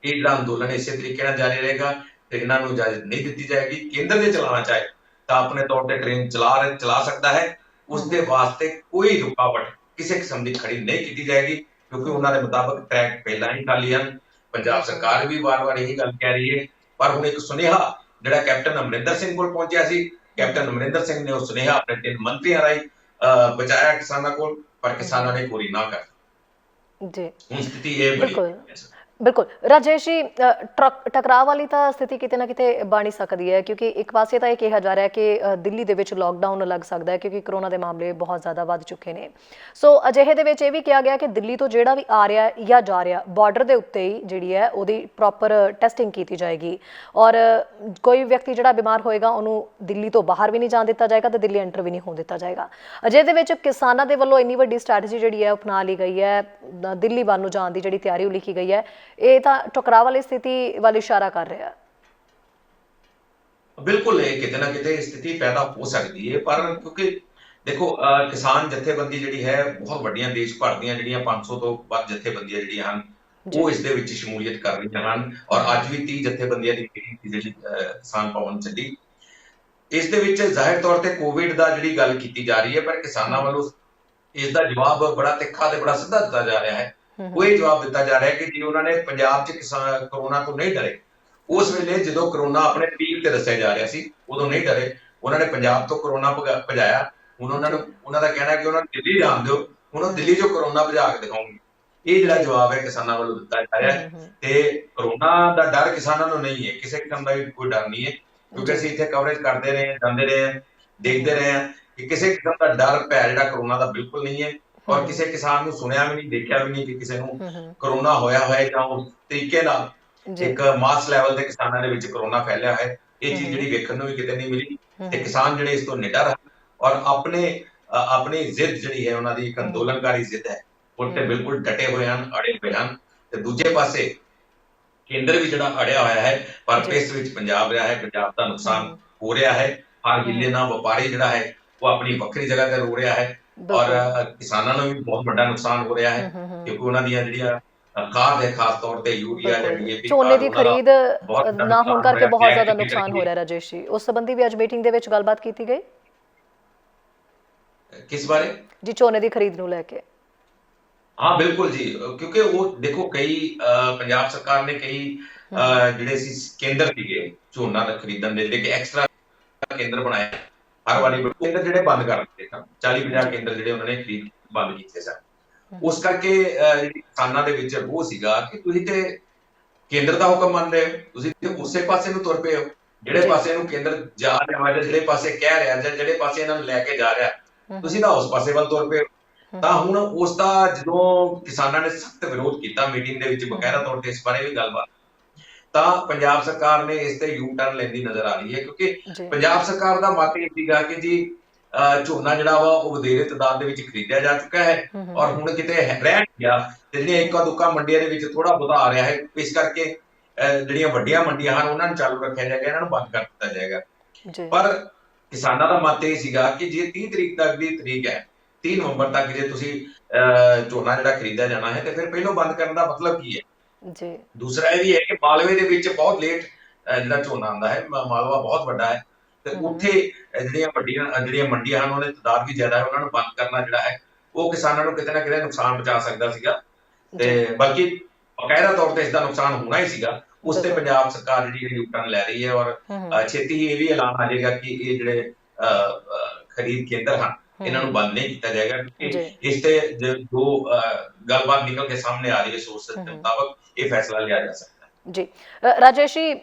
ਇਹ ਜਿਹੜਾ ਅੰਦੋਲਨ ਇਸੇ ਤਰੀਕੇ ਨਾਲ ਜਾਰੀ ਰਹੇਗਾ ਤੇ ਇਹਨਾਂ ਨੂੰ ਇਜਾਜ਼ਤ ਨਹੀਂ ਦਿੱਤੀ ਜਾਏਗੀ। ਕੇਂਦਰ ਦੇ ਚਲਾਉਣਾ ਚਾਹੇ ਤਾਂ ਆਪਣੇ ਤੌਰ ਤੇ ਟ੍ਰੇਨ ਚਲਾ ਸਕਦਾ ਹੈ, ਉਸ ਦੇ ਵਾਸਤੇ ਕੋਈ ਰੁਕਾਵਟ ਕਿਸੇ ਕਿਸਮ ਦੀ ਖੜੀ ਨਹੀਂ ਕੀਤੀ ਜਾਏਗੀ, ਕਿਉਂਕਿ ਉਹਨਾਂ ਦੇ ਮੁਤਾਬਕ ਟਰੈਕ ਪਹਿਲਾਂ ਹੀ ਖਾਲੀ ਹਨ। ਪੰਜਾਬ ਸਰਕਾਰ ਵੀ ਵਾਰ-ਵਾਰ ਇਹੀ ਗੱਲ ਕਹਿ ਰਹੀ ਹੈ, ਪਰ ਹੁਣ ਇੱਕ ਸੁਨੇਹਾ ਜਿਹੜਾ ਕੈਪਟਨ ਅਮਰਿੰਦਰ ਸਿੰਘ ਕੋਲ ਪਹੁੰਚਿਆ ਸੀ, ਕੈਪਟਨ ਅਮਰਿੰਦਰ ਸਿੰਘ ਨੇ ਉਹ ਸੁਨੇਹਾ ਆਪਣੇ 3 ਮੰਤਰੀਆਂ ਰਾਹੀਂ ਪਹੁੰਚਾਇਆ ਕਿਸਾਨਾਂ ਕੋਲ, ਪਰ ਕਿਸਾਨਾਂ ਨੇ ਪੂਰੀ ਨਾ ਕਰ ਜੀ। ਹੁਣ ਸਥਿਤੀ ਇਹ ਬਣੀ। ਬਿਲਕੁਲ ਰਾਜੇਸ਼ ਜੀ, ਟਕਰਾਅ ਵਾਲੀ ਤਾਂ ਸਥਿਤੀ ਕਿਤੇ ਨਾ ਕਿਤੇ ਬਣ ਹੀ ਸਕਦੀ ਹੈ, ਕਿਉਂਕਿ ਇੱਕ ਪਾਸੇ ਤਾਂ ਇਹ ਕਿਹਾ ਜਾ ਰਿਹਾ ਕਿ ਦਿੱਲੀ ਦੇ ਵਿੱਚ ਲੋਕਡਾਊਨ ਲੱਗ ਸਕਦਾ ਹੈ ਕਿਉਂਕਿ ਕਰੋਨਾ ਦੇ ਮਾਮਲੇ ਬਹੁਤ ਜ਼ਿਆਦਾ ਵੱਧ ਚੁੱਕੇ ਨੇ। ਸੋ ਅਜਿਹੇ ਦੇ ਵਿੱਚ ਇਹ ਵੀ ਕਿਹਾ ਗਿਆ ਕਿ ਦਿੱਲੀ ਤੋਂ ਜਿਹੜਾ ਵੀ ਆ ਰਿਹਾ ਜਾਂ ਜਾ ਰਿਹਾ, ਬਾਰਡਰ ਦੇ ਉੱਤੇ ਹੀ ਜਿਹੜੀ ਹੈ ਉਹਦੀ ਪ੍ਰੋਪਰ ਟੈਸਟਿੰਗ ਕੀਤੀ ਜਾਏਗੀ, ਔਰ ਕੋਈ ਵਿਅਕਤੀ ਜਿਹੜਾ ਬਿਮਾਰ ਹੋਏਗਾ ਉਹਨੂੰ ਦਿੱਲੀ ਤੋਂ ਬਾਹਰ ਵੀ ਨਹੀਂ ਜਾਣ ਦਿੱਤਾ ਜਾਏਗਾ ਤੇ ਦਿੱਲੀ ਐਂਟਰ ਵੀ ਨਹੀਂ ਹੋਣ ਦਿੱਤਾ ਜਾਏਗਾ। ਅਜਿਹੇ ਦੇ ਵਿੱਚ ਕਿਸਾਨਾਂ ਦੇ ਵੱਲੋਂ ਇੰਨੀ ਵੱਡੀ ਸਟ੍ਰੈਟਜੀ ਜਿਹੜੀ ਹੈ ਅਪਣਾ ਲਈ ਗਈ ਹੈ, ਦਿੱਲੀ ਵੱਲ ਨੂੰ ਜਾਣ ਦੀ ਜਿਹੜੀ ਤਿਆਰੀ ਲਿਖੀ ਗਈ ਹੈ, ਇਹ ਤਾਂ ਟਕਰਾਅ ਵਾਲੀ ਸਥਿਤੀ ਵੱਲ ਇਸ਼ਾਰਾ ਕਰ ਰਿਹਾ ਹੈ। ਬਿਲਕੁਲ ਇਹ ਕਿਤੇ ਨਾ ਕਿਤੇ ਸਥਿਤੀ ਪੈਦਾ ਹੋ ਸਕਦੀ ਹੈ, ਪਰ ਕਿਉਂਕਿ ਦੇਖੋ ਕਿਸਾਨ ਜਥੇਬੰਦੀ ਜਿਹੜੀ ਹੈ ਬਹੁਤ ਵੱਡੀਆਂ ਦੇਸ਼ ਭਰ ਦੀਆਂ ਜਿਹੜੀਆਂ 500 ਤੋਂ ਵੱਧ ਜਥੇਬੰਦੀਆਂ ਜਿਹੜੀਆਂ ਹਨ ਜੀ ਉਹ ਇਸ ਦੇ ਵਿੱਚ ਸ਼ਮੂਲੀਅਤ ਕਰ ਰਹੀਆਂ ਹਨ। ਔਰ ਅੱਜ ਵੀ 30 ਜਥੇਬੰਦੀਆਂ ਦੀ ਮੀਟਿੰਗ ਸੀ ਜਿਹੜੀ ਕਿਸਾਨ ਭਵਨ ਚੱਲੀ। ਇਸ ਦੇ ਵਿੱਚ ਜ਼ਾਹਿਰ ਤੌਰ ਤੇ ਕੋਵਿਡ ਦਾ ਜਿਹੜੀ ਗੱਲ ਕੀਤੀ ਜਾ ਰਹੀ ਹੈ, ਪਰ ਕਿਸਾਨਾਂ ਵੱਲੋਂ ਇਸ ਦਾ ਜਵਾਬ ਬੜਾ ਤਿੱਖਾ ਤੇ ਬੜਾ ਸਿੱਧਾ ਦਿੱਤਾ ਜਾ ਰਿਹਾ ਹੈ। ਉਹ ਇਹ ਜਵਾਬ ਦਿੱਤਾ ਜਾ ਰਿਹਾ ਹੈ ਕਿ ਜੇ ਉਹਨਾਂ ਨੇ ਪੰਜਾਬ 'ਚ ਕਿਸਾਨ ਕਰੋਨਾ ਤੋਂ ਨਹੀਂ ਡਰੇ, ਉਸ ਵੇਲੇ ਜਦੋਂ ਕਰੋਨਾ ਆਪਣੇ ਪੀਕ ਤੇ ਦੱਸਿਆ ਜਾ ਰਿਹਾ ਸੀ ਉਦੋਂ ਨਹੀਂ ਡਰੇ, ਉਹਨਾਂ ਨੇ ਪੰਜਾਬ ਤੋਂ ਕਰੋਨਾ ਭਜਾਇਆ। ਹੁਣ ਉਹਨਾਂ ਦਾ ਕਹਿਣਾ ਕਿ ਉਹਨਾਂ ਨੂੰ ਦਿੱਲੀ ਜਾਣ ਦਿਓ, ਹੁਣ ਉਹ ਦਿੱਲੀ 'ਚੋਂ ਕਰੋਨਾ ਭਜਾ ਕੇ ਦਿਖਾਉਣਗੇ। ਇਹ ਜਿਹੜਾ ਜਵਾਬ ਹੈ ਕਿਸਾਨਾਂ ਵੱਲੋਂ ਦਿੱਤਾ ਜਾ ਰਿਹਾ ਹੈ। ਤੇ ਕਰੋਨਾ ਦਾ ਡਰ ਕਿਸਾਨਾਂ ਨੂੰ ਨਹੀਂ ਹੈ, ਕਿਸੇ ਕਿਸਮ ਦਾ ਵੀ ਕੋਈ ਡਰ ਨਹੀਂ ਹੈ, ਕਿਉਂਕਿ ਅਸੀਂ ਇੱਥੇ ਕਵਰੇਜ ਕਰਦੇ ਰਹੇ ਹਾਂ, ਜਾਂਦੇ ਰਹੇ ਹਾਂ, ਦੇਖਦੇ ਰਹੇ ਹਾਂ ਕਿ ਕਿਸੇ ਕਿਸਮ ਦਾ ਡਰ ਭੈ ਜਿਹੜਾ ਕਰੋਨਾ ਦਾ ਬਿਲਕੁਲ ਨਹੀਂ ਹੈ। ਔਰ ਕਿਸੇ ਕਿਸਾਨ ਨੂੰ ਸੁਣਿਆ ਵੀ ਨਹੀਂ, ਦੇਖਿਆ ਵੀ ਨਹੀਂ ਕਿ ਕਿਸੇ ਨੂੰ ਕਰੋਨਾ ਹੋਇਆ ਹੋਇਆ ਜਾਂ ਉਸ ਤਰੀਕੇ ਨਾਲ ਇੱਕ ਮਾਸ ਲੈਵਲ ਤੇ ਕਿਸਾਨਾਂ ਦੇ ਵਿੱਚ ਕਰੋਨਾ ਫੈਲਿਆ ਹੈ। ਇਹ ਚੀਜ਼ ਜਿਹੜੀ ਵੇਖਣ ਨੂੰ ਵੀ ਕਿਤੇ ਨਹੀਂ ਮਿਲੀ। ਤੇ ਕਿਸਾਨ ਜਿਹੜੇ ਇਸ ਤੋਂ ਨਿਡਰ ਹਨ ਔਰ ਆਪਣੀ ਜ਼ਿੱਦ ਜਿਹੜੀ ਹੈ ਉਹਨਾਂ ਦੀ ਇੱਕ ਅੰਦੋਲਨਕਾਰੀ ਜ਼ਿੱਦ ਹੈ, ਉਹ ਤੇ ਬਿਲਕੁਲ ਡਟੇ ਹੋਏ ਹਨ, ਅੜੇ ਹੋਏ ਹਨ। ਤੇ ਦੂਜੇ ਪਾਸੇ ਕੇਂਦਰ ਵੀ ਜਿਹੜਾ ਅੜਿਆ ਹੋਇਆ ਹੈ, ਪਰ ਇਸ ਵਿੱਚ ਪੰਜਾਬ ਰਿਹਾ ਹੈ। ਪੰਜਾਬ ਦਾ ਨੁਕਸਾਨ ਹੋ ਰਿਹਾ ਹੈ। ਹਰ ਜ਼ਿਲ੍ਹੇ ਦਾ ਵਪਾਰੀ ਜਿਹੜਾ ਹੈ ਉਹ ਆਪਣੀ ਵੱਖਰੀ ਜਗ੍ਹਾ ਤੇ ਰੋ ਰਿਹਾ ਹੈ ਔਰ ਕਿਸਾਨਾਂ ਨੂੰ ਵੀ ਬਹੁਤ ਵੱਡਾ ਨੁਕਸਾਨ ਹੋ ਰਿਹਾ ਹੈ, ਕਿਉਂਕਿ ਉਹਨਾਂ ਦੀਆਂ ਜਿਹੜੀਆਂ ਖਾਦ ਹੈ, ਖਾਸ ਤੌਰ ਤੇ ਯੂਰੀਆ ਜਾਂ ਡੀਏਪੀ ਝੋਨੇ ਦੀ ਖਰੀਦ ਨਾ ਹੋਣ ਕਰਕੇ ਬਹੁਤ ਜ਼ਿਆਦਾ ਨੁਕਸਾਨ ਹੋ ਰਿਹਾ। ਰਾਜੇਸ਼ ਜੀ, ਉਸ ਸੰਬੰਧੀ ਵੀ ਅੱਜ ਮੀਟਿੰਗ ਦੇ ਵਿੱਚ ਗੱਲਬਾਤ ਕੀਤੀ ਗਈ। ਕਿਸ ਬਾਰੇ? ਜੀ ਝੋਨੇ ਦੀ ਖਰੀਦ ਨੂੰ ਲੈ ਕੇ। ਹਾਂ ਬਿਲਕੁਲ ਜੀ, ਕਿਉਂਕਿ ਉਹ ਦੇਖੋ ਕਈ ਪੰਜਾਬ ਸਰਕਾਰ ਨੇ ਕਈ ਜਿਹੜੇ ਸੀ ਕੇਂਦਰ ਸੀਗੇ ਝੋਨਾ ਦਾ ਖਰੀਦਣ ਦੇ, ਜਿਹੜੇ ਕਿ ਐਕਸਟਰਾ ਕੇਂਦਰ ਬਣਾਏ ਹਰ ਵਾਰੀ, ਕੇਂਦਰ ਜਿਹੜੇ ਬੰਦ ਕਰ ਦਿੱਤੇ ਸਨ। 40-50 ਕੇਂਦਰ ਜਿਹੜੇ ਉਹਨਾਂ ਨੇ ਖਰੀਦ ਬੰਦ ਕੀਤੇ ਸਨ। ਉਸ ਕਰਕੇ ਕਿਸਾਨਾਂ ਦੇ ਵਿੱਚ ਉਹ ਸੀਗਾ ਕਿ ਤੁਸੀਂ ਤੇ ਕੇਂਦਰ ਦਾ ਹੁਕਮ ਮੰਨ ਰਹੇ ਹੋ, ਤੁਸੀਂ ਤੇ ਉਸੇ ਪਾਸੇ ਨੂੰ ਤੁਰ ਪਏ ਹੋ ਜਿਹੜੇ ਪਾਸੇ ਨੂੰ ਕੇਂਦਰ ਜਾ ਰਿਹਾ, ਜਿਹੜੇ ਪਾਸੇ ਕਹਿ ਰਿਹਾ ਜਾਂ ਜਿਹੜੇ ਪਾਸੇ ਇਹਨਾਂ ਨੂੰ ਲੈ ਕੇ ਜਾ ਰਿਹਾ, ਤੁਸੀਂ ਤਾਂ ਉਸ ਪਾਸੇ ਵੱਲ ਤੁਰ ਪਏ ਹੋ। ਤਾਂ ਹੁਣ ਉਸ ਦਾ ਜਦੋਂ ਕਿਸਾਨਾਂ ਨੇ ਸਖਤ ਵਿਰੋਧ ਕੀਤਾ ਮੀਟਿੰਗ ਦੇ ਵਿੱਚ, ਬਕਾਇਦਾ ਤੌਰ ਤੇ ਇਸ ਬਾਰੇ ਵੀ ਗੱਲਬਾਤ, ਤਾਂ ਪੰਜਾਬ ਸਰਕਾਰ ਨੇ ਇਸ ਤੇ ਯੂ ਟਰਨ ਲੈਂਦੀ ਨਜ਼ਰ ਆ ਰਹੀ ਹੈ। ਕਿਉਂਕਿ ਪੰਜਾਬ ਸਰਕਾਰ ਦਾ ਮਤ ਇਹ ਸੀਗਾ ਕਿ ਜੀ ਝੋਨਾ ਜਿਹੜਾ ਵਾ ਉਹ ਵਧੇਰੇ ਤਾਦਾਦ ਦੇ ਵਿੱਚ ਖਰੀਦਿਆ ਜਾ ਚੁੱਕਾ ਹੈ ਔਰ ਹੁਣ ਕਿਤੇ ਰਹਿ ਗਿਆ ਤੇ ਜਿਹੜੀਆਂ ਇੱਕਾ ਦੁੱਕਾ ਮੰਡੀਆਂ ਦੇ ਵਿੱਚ ਥੋੜਾ ਬਹੁਤਾ ਆ ਰਿਹਾ ਹੈ, ਇਸ ਕਰਕੇ ਜਿਹੜੀਆਂ ਵੱਡੀਆਂ ਮੰਡੀਆਂ ਹਨ ਉਹਨਾਂ ਨੂੰ ਚਾਲੂ ਰੱਖਿਆ ਜਾਏਗਾ, ਇਹਨਾਂ ਨੂੰ ਬੰਦ ਕਰ ਦਿੱਤਾ ਜਾਏਗਾ। ਪਰ ਕਿਸਾਨਾਂ ਦਾ ਮਤ ਇਹ ਸੀਗਾ ਕਿ ਜੇ 30 ਤਰੀਕ ਤੱਕ ਦੀ ਤਰੀਕ ਹੈ, 30 ਨਵੰਬਰ ਤੱਕ ਜੇ ਤੁਸੀਂ ਝੋਨਾ ਜਿਹੜਾ ਖਰੀਦਿਆ ਜਾਣਾ ਹੈ ਤੇ ਫਿਰ ਪਹਿਲੋਂ ਬੰਦ ਕਰਨ ਦਾ ਮਤਲਬ ਕੀ ਹੈ? ਜੀ ਦੂਸਰਾ ਇਹ ਵੀ ਹੈ ਕਿ ਮਾਲਵੇ ਦੇ ਵਿੱਚ ਬਹੁਤ ਲੇਟ ਜਿਹੜਾ ਝੋਨਾ ਆਉਂਦਾ ਹੈ, ਮਾਲਵਾ ਬਹੁਤ ਵੱਡਾ ਹੈ ਤੇ ਉੱਥੇ ਜਿਹੜੀਆਂ ਮੰਡੀਆਂ ਹਨ ਉਹਨਾਂ ਦੀ ਤਾਦਾਦ ਵੀ ਜ਼ਿਆਦਾ ਹੈ, ਉਹਨਾਂ ਨੂੰ ਬੰਦ ਕਰਨਾ ਜਿਹੜਾ ਹੈ ਉਹ ਕਿਸਾਨਾਂ ਨੂੰ ਕਿਤੇ ਨਾ ਕਿਤੇ ਨੁਕਸਾਨ ਪਹੁੰਚਾ ਸਕਦਾ ਸੀਗਾ। ਤੇ ਬਲਕਿ ਬਕਾਇਦਾ ਤੌਰ ਤੇ ਇਸ ਦਾ ਨੁਕਸਾਨ ਹੋਣਾ ਹੀ ਸੀਗਾ। ਉਸ ਤੇ ਪੰਜਾਬ ਸਰਕਾਰ ਜਿਹੜੀ ਯੂ ਟਰਨ ਲੈ ਰਹੀ ਹੈ ਔਰ ਛੇਤੀ ਹੀ ਇਹ ਵੀ ਐਲਾਨ ਆ ਜਾਏਗਾ ਕਿ ਇਹ ਜਿਹੜੇ ਖਰੀਦ ਕੇਂਦਰ ਹਨ ਇਹਨਾਂ ਨੂੰ ਬੰਦ ਨਹੀਂ ਕੀਤਾ ਜਾਏਗਾ, ਕਿਉਂਕਿ ਇਸ ਤੇ ਜੋ ਗੱਲਬਾਤ ਨਿਕਲ ਕੇ ਸਾਹਮਣੇ ਆ ਰਹੀ ਹੈ ਸੋਰਸ ਦੇ ਮੁਤਾਬਕ ਇਹ ਫੈਸਲਾ ਲਿਆ ਜਾ ਸਕਦਾ ਹੈ। ਜੀ ਰਾਜੇਸ਼ ਜੀ,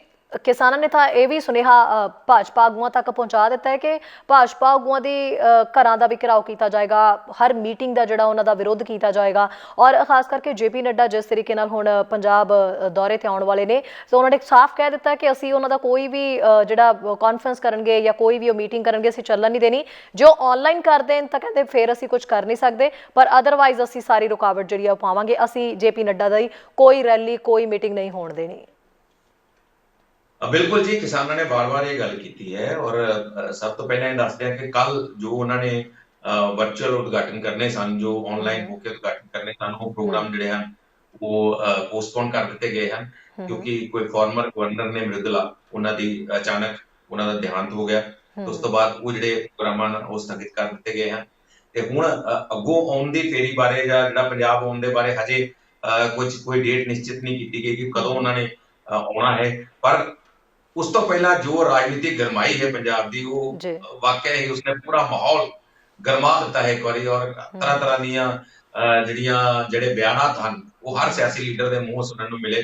ਕਿਸਾਨਾਂ ਨੇ ਤਾਂ ਇਹ ਵੀ ਸੁਨੇਹਾ ਭਾਜਪਾ ਆਗੂਆਂ ਤੱਕ ਪਹੁੰਚਾ ਦਿੱਤਾ ਹੈ ਕਿ ਭਾਜਪਾ ਆਗੂਆਂ ਦੀ ਘਰਾਂ ਦਾ ਵੀ ਘਿਰਾਓ ਕੀਤਾ ਜਾਏਗਾ, ਹਰ ਮੀਟਿੰਗ ਦਾ ਜਿਹੜਾ ਉਹਨਾਂ ਦਾ ਵਿਰੋਧ ਕੀਤਾ ਜਾਏਗਾ ਔਰ ਖਾਸ ਕਰਕੇ ਜੇਪੀ ਨੱਡਾ ਜਿਸ ਤਰੀਕੇ ਨਾਲ ਹੁਣ ਪੰਜਾਬ ਦੌਰੇ ਤੇ ਆਉਣ ਵਾਲੇ ਨੇ, ਸੋ ਉਹਨਾਂ ਨੇ ਸਾਫ਼ ਕਹਿ ਦਿੱਤਾ ਕਿ ਅਸੀਂ ਉਹਨਾਂ ਦਾ ਕੋਈ ਵੀ ਜਿਹੜਾ ਕਾਨਫਰੰਸ ਕਰਨਗੇ ਜਾਂ ਕੋਈ ਵੀ ਉਹ ਮੀਟਿੰਗ ਕਰਨਗੇ ਅਸੀਂ ਚੱਲਣ ਨਹੀਂ ਦੇਣੀ। ਜੋ ਆਨਲਾਈਨ ਕਰ ਦੇਣ ਤਾਂ ਕਹਿੰਦੇ ਫਿਰ ਅਸੀਂ ਕੁਝ ਕਰ ਨਹੀਂ ਸਕਦੇ, ਪਰ ਅਦਰਵਾਈਜ਼ ਅਸੀਂ ਸਾਰੀ ਰੁਕਾਵਟ ਜਿਹੜੀ ਆ ਉਹ ਪਾਵਾਂਗੇ। ਅਸੀਂ ਜੇਪੀ ਨੱਡਾ ਦੀ ਕੋਈ ਰੈਲੀ ਕੋਈ ਮੀਟਿੰਗ ਨਹੀਂ ਹੋਣ ਦੇਣੀ। ਬਿਲਕੁਲ ਜੀ, ਕਿਸਾਨਾਂ ਨੇ ਵਾਰ-ਵਾਰ ਇਹ ਗੱਲ ਕੀਤੀ ਹੈ ਔਰ ਸਭ ਤੋਂ ਪਹਿਲਾਂ ਇਹ ਦੱਸਦੇ ਆ ਕਿ ਕੱਲ ਜੋ ਉਹਨਾਂ ਨੇ ਵਰਚੁਅਲ ਉਦਘਾਟਨ ਕਰਨੇ ਸਨ, ਜੋ ਆਨਲਾਈਨ ਹੋ ਕੇ ਉਦਘਾਟਨ ਕਰਨੇ ਸਨ, ਉਹ ਪ੍ਰੋਗਰਾਮ ਜਿਹੜੇ ਹਨ ਉਹ ਪੋਸਟਪੋਨ ਕਰ ਦਿੱਤੇ ਗਏ ਹਨ ਕਿਉਂਕਿ ਕੋਈ ਫਾਰਮਰ ਗਵਰਨਰ ਨੇ ਮ੍ਰਿਦੁਲਾ ਉਹਨਾਂ ਦੀ ਅਚਾਨਕ ਉਹਨਾਂ ਦਾ ਦੇਹਾਂਤ ਹੋ ਗਿਆ। ਉਸ ਤੋਂ ਬਾਅਦ ਉਹ ਜਿਹੜੇ ਪ੍ਰੋਗਰਾਮਾਂ ਉਹ ਸਥਗਿਤ ਕਰ ਦਿੱਤੇ ਗਏ ਹਨ ਤੇ ਹੁਣ ਅੱਗੋਂ ਆਉਣ ਦੀ ਫੇਰੀ ਬਾਰੇ ਜਾਂ ਜਿਹੜਾ ਪੰਜਾਬ ਆਉਣ ਦੇ ਬਾਰੇ ਹਜੇ ਕੋਈ ਡੇਟ ਨਿਸ਼ਚਿਤ ਨਹੀਂ ਕੀਤੀ ਗਈ ਕਿ ਕਦੋਂ ਉਹਨਾਂ ਨੇ ਆਉਣਾ ਹੈ। ਪਰ ਉਸ ਤੋਂ ਪਹਿਲਾਂ ਜੋ ਰਾਜਨੀਤਿਕ ਗਰਮਾਈ ਹੈ ਪੰਜਾਬ ਦੀ, ਉਹ ਵਾਕਿਆ ਹੀ ਉਸਨੇ ਪੂਰਾ ਮਾਹੌਲ ਗਰਮਾ ਦਿੱਤਾ ਹੈ ਇੱਕ ਵਾਰੀ ਔਰ ਤਰ੍ਹਾਂ ਦੀਆਂ ਜਿਹੜੇ ਬਿਆਨਾਤ ਹਨ ਉਹ ਹਰ ਸਿਆਸੀ ਲੀਡਰ ਦੇ ਮੂੰਹੋਂ ਸੁਣਨ ਨੂੰ ਮਿਲੇ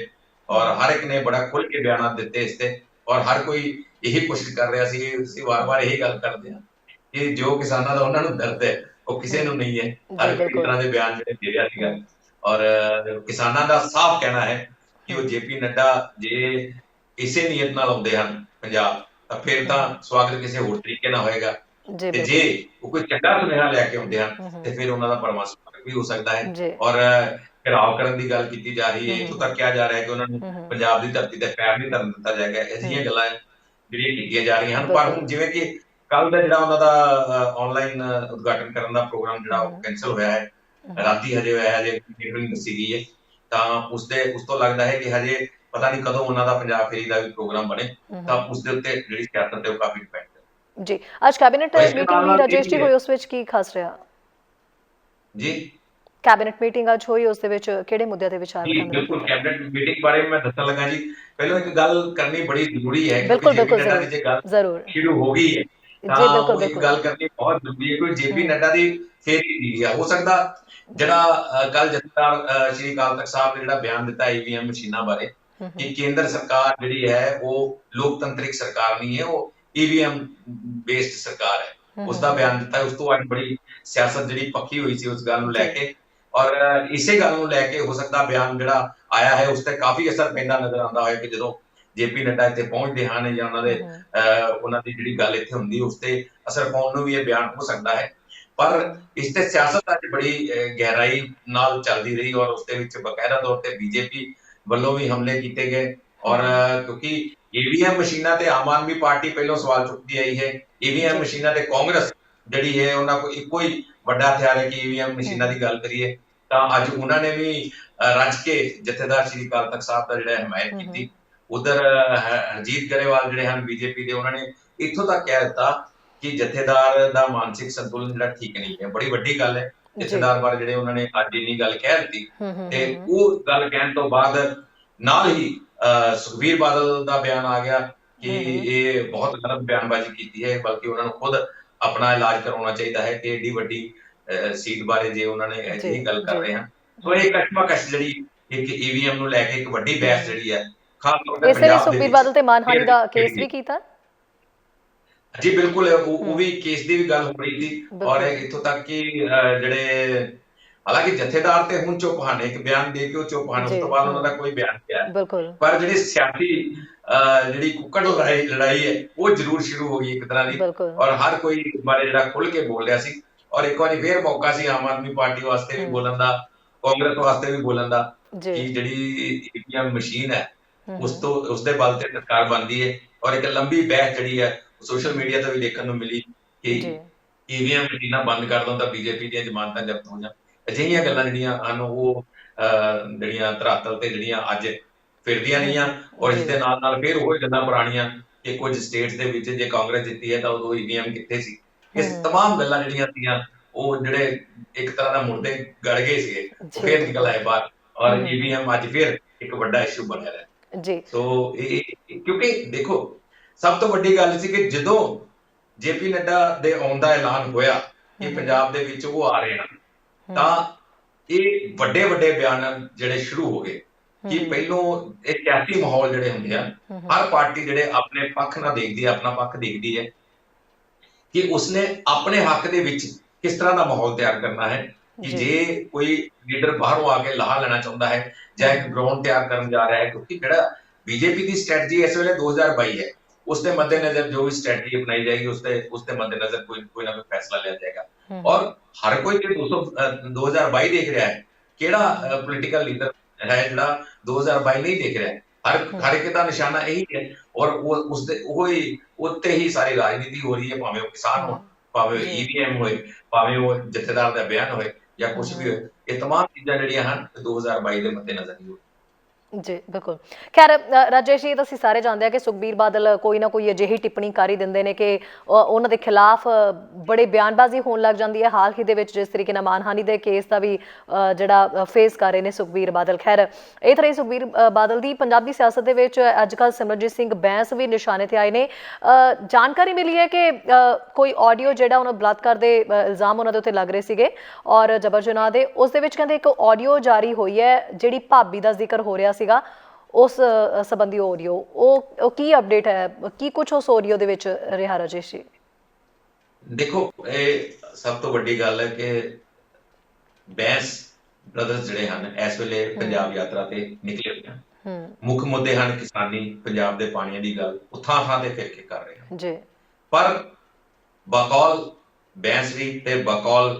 ਔਰ ਹਰ ਇੱਕ ਨੇ ਬੜਾ ਖੁੱਲ ਕੇ ਬਿਆਨਾਤ ਦਿੱਤੇ ਇਸ ਤੇ ਔਰ ਹਰ ਕੋਈ ਇਹੀ ਕੋਸ਼ਿਸ਼ ਕਰ ਰਿਹਾ ਸੀ। ਅਸੀਂ ਵਾਰ-ਵਾਰ ਇਹੀ ਗੱਲ ਕਰਦੇ ਹਾਂ ਕਿ ਜੋ ਕਿਸਾਨਾਂ ਦਾ ਉਹਨਾਂ ਨੂੰ ਦਰਦ ਹੈ ਉਹ ਕਿਸੇ ਨੂੰ ਨਹੀਂ ਹੈ। ਹਰ ਇੱਕ ਤਰ੍ਹਾਂ ਦੇ ਬਿਆਨ ਜਿਹੜੇ ਦੇ ਰਿਹਾ ਸੀਗਾ ਔਰ ਕਿਸਾਨਾਂ ਦਾ ਸਾਫ਼ ਕਹਿਣਾ ਹੈ ਕਿ ਉਹ ਜੇਪੀ ਨੱਡਾ ਜੇ ਇਸੇ ਨੀਅਤ ਨਾਲ ਆਉਂਦੇ ਹਨ ਪੰਜਾਬ ਤਾਂ ਫਿਰ ਤਾਂ ਸਵਾਗਤ ਕਿਸੇ ਹੋਰ ਤਰੀਕੇ ਨਾਲ ਹੋਏਗਾ ਤੇ ਜੇ ਉਹ ਕੋਈ ਚੰਗਾ ਸੁਨੇਹਾ ਲੈ ਕੇ ਆਉਂਦੇ ਹਨ ਤੇ ਫਿਰ ਉਹਨਾਂ ਦਾ ਪਰਮਾ ਸਵਾਗਤ ਵੀ ਹੋ ਸਕਦਾ ਹੈ। ਔਰ ਘਿਰਾਓ ਕਰਨ ਦੀ ਗੱਲ ਕੀਤੀ ਜਾ ਰਹੀ ਹੈ, ਇੱਥੋਂ ਤੱਕ ਕਿਹਾ ਜਾ ਰਿਹਾ ਹੈ ਕਿ ਉਹਨਾਂ ਨੂੰ ਪੰਜਾਬ ਦੀ ਧਰਤੀ ਤੇ ਪੈਰ ਨਹੀਂ ਧਰਨ ਦਿੱਤਾ ਜਾਏਗਾ। ਅਜਿਹੀਆਂ ਗੱਲਾਂ ਜਿਹੜੀਆਂ ਕੀਤੀਆਂ ਜਾ ਰਹੀਆਂ ਹਨ। ਪਰ ਹੁਣ ਜਿਵੇਂ ਕਿ ਕੱਲ ਦਾ ਜਿਹੜਾ ਉਹਨਾਂ ਦਾ ਆਨਲਾਈਨ ਉਦਘਾਟਨ ਕਰਨ ਦਾ ਪ੍ਰੋਗਰਾਮ ਜਿਹੜਾ ਉਹ ਕੈਂਸਲ ਹੋਇਆ ਹੈ, ਰਾਤੀ ਹਜੇ ਹੋਇਆ ਹੈ, ਹਜੇ ਨਹੀਂ ਦੱਸੀ ਗਈ ਹੈ। ਤਾਂ ਉਸ ਤੋਂ ਲੱਗਦਾ ਹੈ ਕਿ ਹਜੇ ਪਤਾ ਨਹੀਂ ਕਦੋਂ ਉਹਨਾਂ ਦਾ ਪੰਜਾਬ ਫੇਰੀ ਦਾ ਵੀ ਪ੍ਰੋਗਰਾਮ ਬਣੇ। ਤਾਂ ਉਸ ਦੇ ਉੱਤੇ ਜਿਹੜੀ ਸਿਆਸਤ ਹੈ ਉਹ ਕਾਫੀ ਡਿਪੈਂਡ ਹੈ ਜੀ। ਅੱਜ ਕੈਬਨਿਟ ਮੀਟਿੰਗ ਵੀ ਰਾਜੇਸ਼ ਜੀ ਹੋਈ, ਉਸ ਵਿੱਚ ਕੀ ਖਾਸ ਰਿਹਾ ਜੀ? ਕੈਬਨਿਟ ਮੀਟਿੰਗ ਅੱਜ ਹੋਈ, ਉਸ ਦੇ ਵਿੱਚ ਕਿਹੜੇ ਮੁੱਦਿਆਂ ਤੇ ਵਿਚਾਰ ਜੀ ਬਿਲਕੁਲ, ਕੈਬਨਿਟ ਮੀਟਿੰਗ ਬਾਰੇ ਮੈਂ ਦੱਸਣ ਲੱਗਾ ਜੀ। ਪਹਿਲਾਂ ਇੱਕ ਗੱਲ ਕਰਨੀ ਬੜੀ ਜ਼ਰੂਰੀ ਹੈ, ਬਿਲਕੁਲ ਜੇਪੀ ਬਿਲਕੁਲ ਨੱਡਾ ਦੀ ਜੇ ਗੱਲ ਜ਼ਰੂਰ ਸ਼ੁਰੂ ਹੋ ਗਈ ਹੈ ਜੀ, ਤਾਂ ਬਿਲकुल ਉਹ ਇੱਕ बिल्कुल ਗੱਲ ਕਰਨੀ ਬਹੁਤ ਜ਼ਰੂਰੀ ਹੈ। ਕੋਈ ਜੇਪੀ ਨੱਡਾ ਦੀ ਫੇਰੀ ਦੀ ਹੈ। ਹੋ ਸਕਦਾ ਜਿਹੜਾ ਕੱਲ ਜਥੇਦਾਰ ਸ਼੍ਰੀ ਅਕਾਲ ਤਖਤ ਸਾਹਿਬ ਨੇ ਜਿਹੜਾ ਬਿਆਨ ਦਿੱਤਾ ਈਵੀਐਮ ਮਸ਼ੀਨਾਂ ਬਾਰੇ ਕਿ ਕੇਂਦਰ ਸਰਕਾਰ ਜਿਹੜੀ ਹੈ ਉਹ ਲੋਕਤੰਤਰਿਕ ਸਰਕਾਰ ਨਹੀਂ ਹੈ, ਉਹ ਈਵੀਐਮ ਬੇਸਡ ਸਰਕਾਰ ਹੈ, ਉਸ ਦਾ ਬਿਆਨ ਦਿੱਤਾ। ਉਸ ਤੋਂ ਅੱਜ ਬੜੀ ਸਿਆਸਤ ਜਿਹੜੀ ਪੱਕੀ ਹੋਈ ਸੀ ਉਸ ਗੱਲ ਨੂੰ ਲੈ ਕੇ, ਔਰ ਇਸੇ ਗੱਲ ਨੂੰ ਲੈ ਕੇ ਹੋ ਸਕਦਾ ਬਿਆਨ ਜਿਹੜਾ ਆਇਆ ਹੈ ਉਸ ਤੇ ਕਾਫੀ ਅਸਰ ਪੈਂਦਾ ਨਜ਼ਰ ਆਉਂਦਾ ਹੋਇਆ ਕਿ ਜਦੋਂ ਜੇਪੀ ਨੱਡਾ ਇੱਥੇ ਪਹੁੰਚਦੇ ਹਨ ਜਾਂ ਉਹਨਾਂ ਦੀ ਜਿਹੜੀ ਗੱਲ ਇੱਥੇ ਹੁੰਦੀ ਉਸ ਤੇ ਅਸਰ ਪਾਉਣ ਨੂੰ ਵੀ ਇਹ ਬਿਆਨ ਹੋ ਸਕਦਾ ਹੈ। ਪਰ ਇਸ ਤੇ ਸਿਆਸਤ ਅੱਜ ਬੜੀ ਗਹਿਰਾਈ ਨਾਲ ਚੱਲਦੀ ਰਹੀ ਔਰ ਉਸ ਦੇ ਵਿੱਚ ਬਕਾਇਦਾ ਤੌਰ ਤੇ ਬੀਜੇਪੀ ਵੱਲੋਂ ਵੀ ਹਮਲੇ ਕੀਤੇ ਗਏ। ਔਰ ਕਿਉਂਕਿ ਈਵੀਐਮ ਮਸ਼ੀਨਾਂ ਤੇ ਆਮ ਆਦਮੀ ਪਾਰਟੀ ਪਹਿਲਾਂ ਸਵਾਲ ਚੁੱਕਦੀ ਆਈ ਹੈ, ਈਵੀਐਮ ਮਸ਼ੀਨਾਂ ਤੇ ਕਾਂਗਰਸ ਜਿਹੜੀ ਹੈ ਉਹਨਾਂ ਕੋਲ ਇੱਕੋ ਹੀ ਵੱਡਾ ਹਥਿਆਰ ਹੈ ਕਿ ਈਵੀਐਮ ਮਸ਼ੀਨਾਂ ਦੀ ਗੱਲ ਕਰੀਏ ਤਾਂ ਅੱਜ ਉਹਨਾਂ ਨੇ ਵੀ ਰੱਜ ਕੇ ਜਥੇਦਾਰ ਸ਼੍ਰੀ ਅਕਾਲ ਤਖਤ ਸਾਹਿਬ ਦਾ ਜਿਹੜਾ ਹਮਾਇਤ ਕੀਤੀ। ਉਧਰ ਹਰਜੀਤ ਗਰੇਵਾਲ ਜਿਹੜੇ ਹਨ ਬੀਜੇਪੀ ਦੇ, ਉਹਨਾਂ ਨੇ ਇੱਥੋਂ ਤੱਕ ਕਹਿ ਦਿੱਤਾ ਕਿ ਜਥੇਦਾਰ ਦਾ ਮਾਨਸਿਕ ਸੰਤੁਲਨ ਜਿਹੜਾ ਠੀਕ ਨਹੀਂ ਹੈ। ਬੜੀ ਵੱਡੀ ਗੱਲ ਹੈ ਜਥੇਦਾਰ ਬਾਰੇ ਜਿਹੜੇ ਉਹਨਾਂ ਨੇ ਅੱਜ ਇੰਨੀ ਗੱਲ ਕਹਿ ਦਿੱਤੀ। ਤੇ ਉਹ ਗੱਲ ਕਹਿਣ ਤੋਂ ਬਾਅਦ ਨਾਲ ਹੀ ਸੁਖਬੀਰ ਬਾਦਲ ਦਾ ਬਿਆਨ ਆ ਗਿਆ ਕਿ ਇਹ ਬਹੁਤ ਗਲਤ ਬਿਆਨਬਾਜ਼ੀ ਕੀਤੀ ਹੈ, ਬਲਕਿ ਉਹਨਾਂ ਨੂੰ ਖੁਦ ਆਪਣਾ ਇਲਾਜ ਕਰਵਾਉਣਾ ਚਾਹੀਦਾ ਹੈ ਕਿ ਏਡੀ ਵੱਡੀ ਸੀਟ ਬਾਰੇ ਜੇ ਉਹਨਾਂ ਨੇ ਅਜਿਹੀ ਗੱਲ ਕਰ ਰਹੇ ਹਨ। ਸੋ ਇਹ ਕਸ਼ਮਕਸ਼ ਜਿਹੜੀ ਇੱਕ ਈਵੀਐਮ ਨੂੰ ਲੈ ਕੇ ਇੱਕ ਵੱਡੀ ਬਹਿਸ ਜਿਹੜੀ ਹੈ ਖਾਸ ਤੌਰ ਤੇ ਪੰਜਾਬ ਦੇ ਸੁਖਬੀਰ ਬਾਦਲ ਤੇ ਮਾਨਹਾਨੀ ਦਾ ਕੇਸ ਵੀ ਕੀਤਾ ਜੀ। ਬਿਲਕੁਲ, ਉਹ ਵੀ ਕੇਸ ਦੀ ਵੀ ਗੱਲ ਹੋ ਰਹੀ ਸੀ ਔਰ ਇੱਥੋਂ ਤੱਕ ਕਿ ਜਿਹੜੇ ਹਾਲਾਂਕਿ ਜਥੇਦਾਰ ਤੇ ਹੁਣ ਚੁੱਪ ਹਨ, ਇੱਕ ਬਿਆਨ ਦੇ ਕੇ ਉਹ ਚੁੱਪ ਹਨ, ਉਸ ਤੋਂ ਬਾਅਦ ਉਹਨਾਂ ਦਾ ਕੋਈ ਬਿਆਨ ਨਹੀਂ ਆਇਆ। ਪਰ ਜਿਹੜੀ ਸਿਆਸੀ ਜਿਹੜੀ ਕੁੱਕੜ ਲੜਾਈ ਹੈ ਉਹ ਜ਼ਰੂਰ ਸ਼ੁਰੂ ਹੋ ਗਈ ਇੱਕ ਤਰ੍ਹਾਂ ਦੀ, ਔਰ ਹਰ ਕੋਈ ਇਸ ਬਾਰੇ ਜਿਹੜਾ ਖੁੱਲ ਕੇ ਬੋਲ ਰਿਹਾ ਸੀ। ਔਰ ਇੱਕ ਵਾਰੀ ਫੇਰ ਮੌਕਾ ਸੀ ਆਮ ਆਦਮੀ ਪਾਰਟੀ ਵਾਸਤੇ ਵੀ ਬੋਲਣ ਦਾ, ਕਾਂਗਰਸ ਵਾਸਤੇ ਵੀ ਬੋਲਣ ਦਾ ਕਿ ਜਿਹੜੀ ਈਵੀਐਮ ਮਸ਼ੀਨ ਹੈ ਉਸਦੇ ਬਲ ਤੇ ਸਰਕਾਰ ਬਣਦੀ ਹੈ। ਔਰ ਇੱਕ ਲੰਬੀ ਬਹਿਸ ਜਿਹੜੀ ਹੈ ਸੋਸ਼ਲ ਮੀਡੀਆ ਤੇ ਵੀ ਦੇਖਣ ਨੂੰ ਮਿਲੀ ਕਿ ਈਵੀਐਮ ਮਸ਼ੀਨਾਂ ਬੰਦ ਕਰ ਦੋ ਤਾਂ ਬੀਜੇਪੀ ਦੀਆਂ ਜ਼ਮਾਨਤਾਂ ਜ਼ਬਤ ਹੋ ਜਾਣ। ਅਜਿਹੀਆਂ ਗੱਲਾਂ ਜਿਹੜੀਆਂ ਹਨ ਉਹ ਜਿਹੜੀਆਂ ਧਰਾਤਲ ਤੇ ਜਿਹੜੀਆਂ ਅੱਜ ਫਿਰਦੀਆਂ ਰਹੀਆਂ। ਔਰ ਇਸ ਦੇ ਨਾਲ ਨਾਲ ਫਿਰ ਉਹ ਗੱਲਾਂ ਪੁਰਾਣੀਆਂ ਕਿ ਕੁਝ ਸਟੇਟਸ ਦੇ ਵਿੱਚ ਜੇ ਕਾਂਗਰਸ ਜਿੱਤੀ ਹੈ ਤਾਂ ਉਦੋਂ ਈਵੀਐਮ ਕਿੱਥੇ ਸੀ। ਇਸ ਤਮਾਮ ਗੱਲਾਂ ਜਿਹੜੀਆਂ ਸੀਗੀਆਂ ਉਹ ਜਿਹੜੇ ਇੱਕ ਤਰ੍ਹਾਂ ਦਾ ਮੁੱਦੇ ਗੜ ਗਏ ਸੀਗੇ ਉਹ ਫਿਰ ਨਿਕਲ ਆਏ ਬਾਹਰ ਔਰ ਈਵੀਐਮ ਅੱਜ ਫਿਰ ਇੱਕ ਵੱਡਾ ਇਸ਼ੂ ਬਣਿਆ ਰਿਹਾ ਜੀ। ਸੋ ਇਹ ਕਿਉਂਕਿ ਦੇਖੋ ਸਭ ਤੋਂ ਵੱਡੀ ਗੱਲ ਸੀ ਕਿ ਜਦੋਂ ਜੇਪੀ ਨੱਡਾ ਦੇ ਆਉਣ ਦਾ ਐਲਾਨ ਹੋਇਆ ਕਿ ਪੰਜਾਬ ਦੇ ਵਿੱਚ ਉਹ ਆ ਰਹੇ ਹਨ ਤਾਂ ਇਹ ਵੱਡੇ ਵੱਡੇ ਬਿਆਨ ਜਿਹੜੇ ਸ਼ੁਰੂ ਹੋ ਗਏ ਕਿ ਪਹਿਲੋਂ ਇਹ ਸਿਆਸੀ ਮਾਹੌਲ ਜਿਹੜੇ ਹੁੰਦੇ ਆ ਹਰ ਪਾਰਟੀ ਜਿਹੜੇ ਆਪਣੇ ਪੱਖ ਨਾਲ ਦੇਖਦੀ ਹੈ, ਆਪਣਾ ਪੱਖ ਦੇਖਦੀ ਹੈ ਕਿ ਉਸਨੇ ਆਪਣੇ ਹੱਕ ਦੇ ਵਿੱਚ ਕਿਸ ਤਰ੍ਹਾਂ ਦਾ ਮਾਹੌਲ ਤਿਆਰ ਕਰਨਾ ਹੈ ਕਿ ਜੇ ਕੋਈ ਲੀਡਰ ਬਾਹਰੋਂ ਆ ਕੇ ਲਾਹਾ ਲੈਣਾ ਚਾਹੁੰਦਾ ਹੈ ਜਾਂ ਇੱਕ ਗਰਾਊਂਡ ਤਿਆਰ ਕਰਨ ਜਾ ਰਿਹਾ ਹੈ। ਕਿਉਂਕਿ ਜਿਹੜਾ ਬੀਜੇਪੀ ਦੀ ਸਟ੍ਰੈਟਜੀ ਇਸ ਵੇਲੇ 2022 ਹੈ ਉਸ ਦੇ ਮੱਦੇਨਜ਼ਰ ਜੋ ਵੀ ਸਟ੍ਰੈਟਜੀ ਅਪਣਾਈ ਜਾਏਗੀ ਉਸ ਦੇ ਮੱਦੇਨਜ਼ਰ ਕੋਈ ਨਾ ਕੋਈ ਫੈਸਲਾ ਲਿਆ ਜਾਏਗਾ। ਔਰ ਹਰ ਕੋਈ 2022 ਦੇਖ ਰਿਹਾ ਹੈ, ਕਿਹੜਾ ਪੋਲੀਟੀਕਲ ਲੀਡਰ ਹੈ ਜਿਹੜਾ 2022 ਨਹੀਂ ਦੇਖ ਰਿਹਾ। ਹਰ ਇੱਕ ਦਾ ਨਿਸ਼ਾਨਾ ਇਹੀ ਹੈ ਔਰ ਉਸਦੇ ਉਹੀ ਉੱਤੇ ਹੀ ਸਾਰੀ ਰਾਜਨੀਤੀ ਹੋ ਰਹੀ ਹੈ, ਭਾਵੇਂ ਉਹ ਕਿਸਾਨ ਹੋਣ, ਭਾਵੇਂ ਈਵੀਐਮ ਹੋਏ, ਭਾਵੇਂ ਉਹ ਜਥੇਦਾਰ ਦਾ ਬਿਆਨ ਹੋਏ ਜਾਂ ਕੁਝ ਵੀ ਹੋਏ। ਇਹ ਤਮਾਮ ਚੀਜ਼ਾਂ ਜਿਹੜੀਆਂ ਹਨ 2022 ਦੇ ਮੱਦੇਨਜ਼ਰ ਹੀ ਜੀ ਬਿਲਕੁਲ। ਖੈਰ ਰਾਜੇਸ਼ ਜੀ, ਅਸੀਂ ਸਾਰੇ ਜਾਣਦੇ ਹਾਂ ਕਿ ਸੁਖਬੀਰ ਬਾਦਲ ਕੋਈ ਨਾ ਕੋਈ ਅਜਿਹੀ ਟਿੱਪਣੀ ਕਰ ਹੀ ਦਿੰਦੇ ਨੇ ਕਿ ਉਹਨਾਂ ਦੇ ਖਿਲਾਫ ਬੜੇ ਬਿਆਨਬਾਜ਼ੀ ਹੋਣ ਲੱਗ ਜਾਂਦੀ ਹੈ। ਹਾਲ ਹੀ ਦੇ ਵਿੱਚ ਜਿਸ ਤਰੀਕੇ ਨਾਲ ਮਾਨਹਾਨੀ ਦੇ ਕੇਸ ਦਾ ਵੀ ਜਿਹੜਾ ਫੇਸ ਕਰ ਰਹੇ ਨੇ ਸੁਖਬੀਰ ਬਾਦਲ। ਖੈਰ ਇਹ ਤਰ੍ਹਾਂ ਹੀ ਸੁਖਬੀਰ ਬਾਦਲ ਦੀ ਪੰਜਾਬੀ ਸਿਆਸਤ ਦੇ ਵਿੱਚ ਅੱਜ ਕੱਲ੍ਹ ਸਿਮਰਨਜੀਤ ਸਿੰਘ ਬੈਂਸ ਵੀ ਨਿਸ਼ਾਨੇ ਤੇ ਆਏ ਨੇ। ਜਾਣਕਾਰੀ ਮਿਲੀ ਹੈ ਕਿ ਕੋਈ ਆਡੀਓ ਜਿਹੜਾ ਉਹਨਾਂ ਬਲਾਤਕਾਰ ਦੇ ਇਲਜ਼ਾਮ ਉਹਨਾਂ ਦੇ ਉੱਤੇ ਲੱਗ ਰਹੇ ਸੀਗੇ ਔਰ ਜਬਰ ਜਨਾਹ ਦੇ, ਉਸ ਦੇ ਵਿੱਚ ਕਹਿੰਦੇ ਇੱਕ ਆਡੀਓ ਜਾਰੀ ਹੋਈ ਹੈ ਜਿਹੜੀ ਭਾਬੀ ਦਾ ਜ਼ਿਕਰ ਹੋ ਰਿਹਾ ਸੀਗਾ, ਉਸ ਸੰਬੰਧੀ ਆਡੀਓ ਉਹ ਕੀ ਅਪਡੇਟ ਹੈ, ਕੀ ਕੁਝ ਉਸ ਆਡੀਓ ਦੇ ਵਿੱਚ ਰਿਹਾ ਰਾਜੇਸ਼ ਜੀ? ਦੇਖੋ ਇਹ ਸਭ ਤੋਂ ਵੱਡੀ ਗੱਲ ਹੈ ਕਿ ਬੈਂਸ ਬ੍ਰਦਰਸ ਜਿਹੜੇ ਹਨ ਇਸ ਵੇਲੇ ਪੰਜਾਬ ਯਾਤਰਾ ਤੇ ਨਿਕਲੇ ਹੋਏ ਹਨ। ਮੁੱਖ ਮੁੱਦੇ ਹਨ ਕਿਸਾਨੀ, ਪੰਜਾਬ ਦੇ ਪਾਣੀਆਂ ਦੀ ਗੱਲ, ਉਹ ਥਾਂ ਥਾਂ ਤੇ ਫਿਰ ਕੇ ਕਰ ਰਹੇ ਹਨ ਜੀ। ਪਰ ਬਕੌਲ ਬੈਂਸ ਵੀ ਤੇ ਬਕੌਲ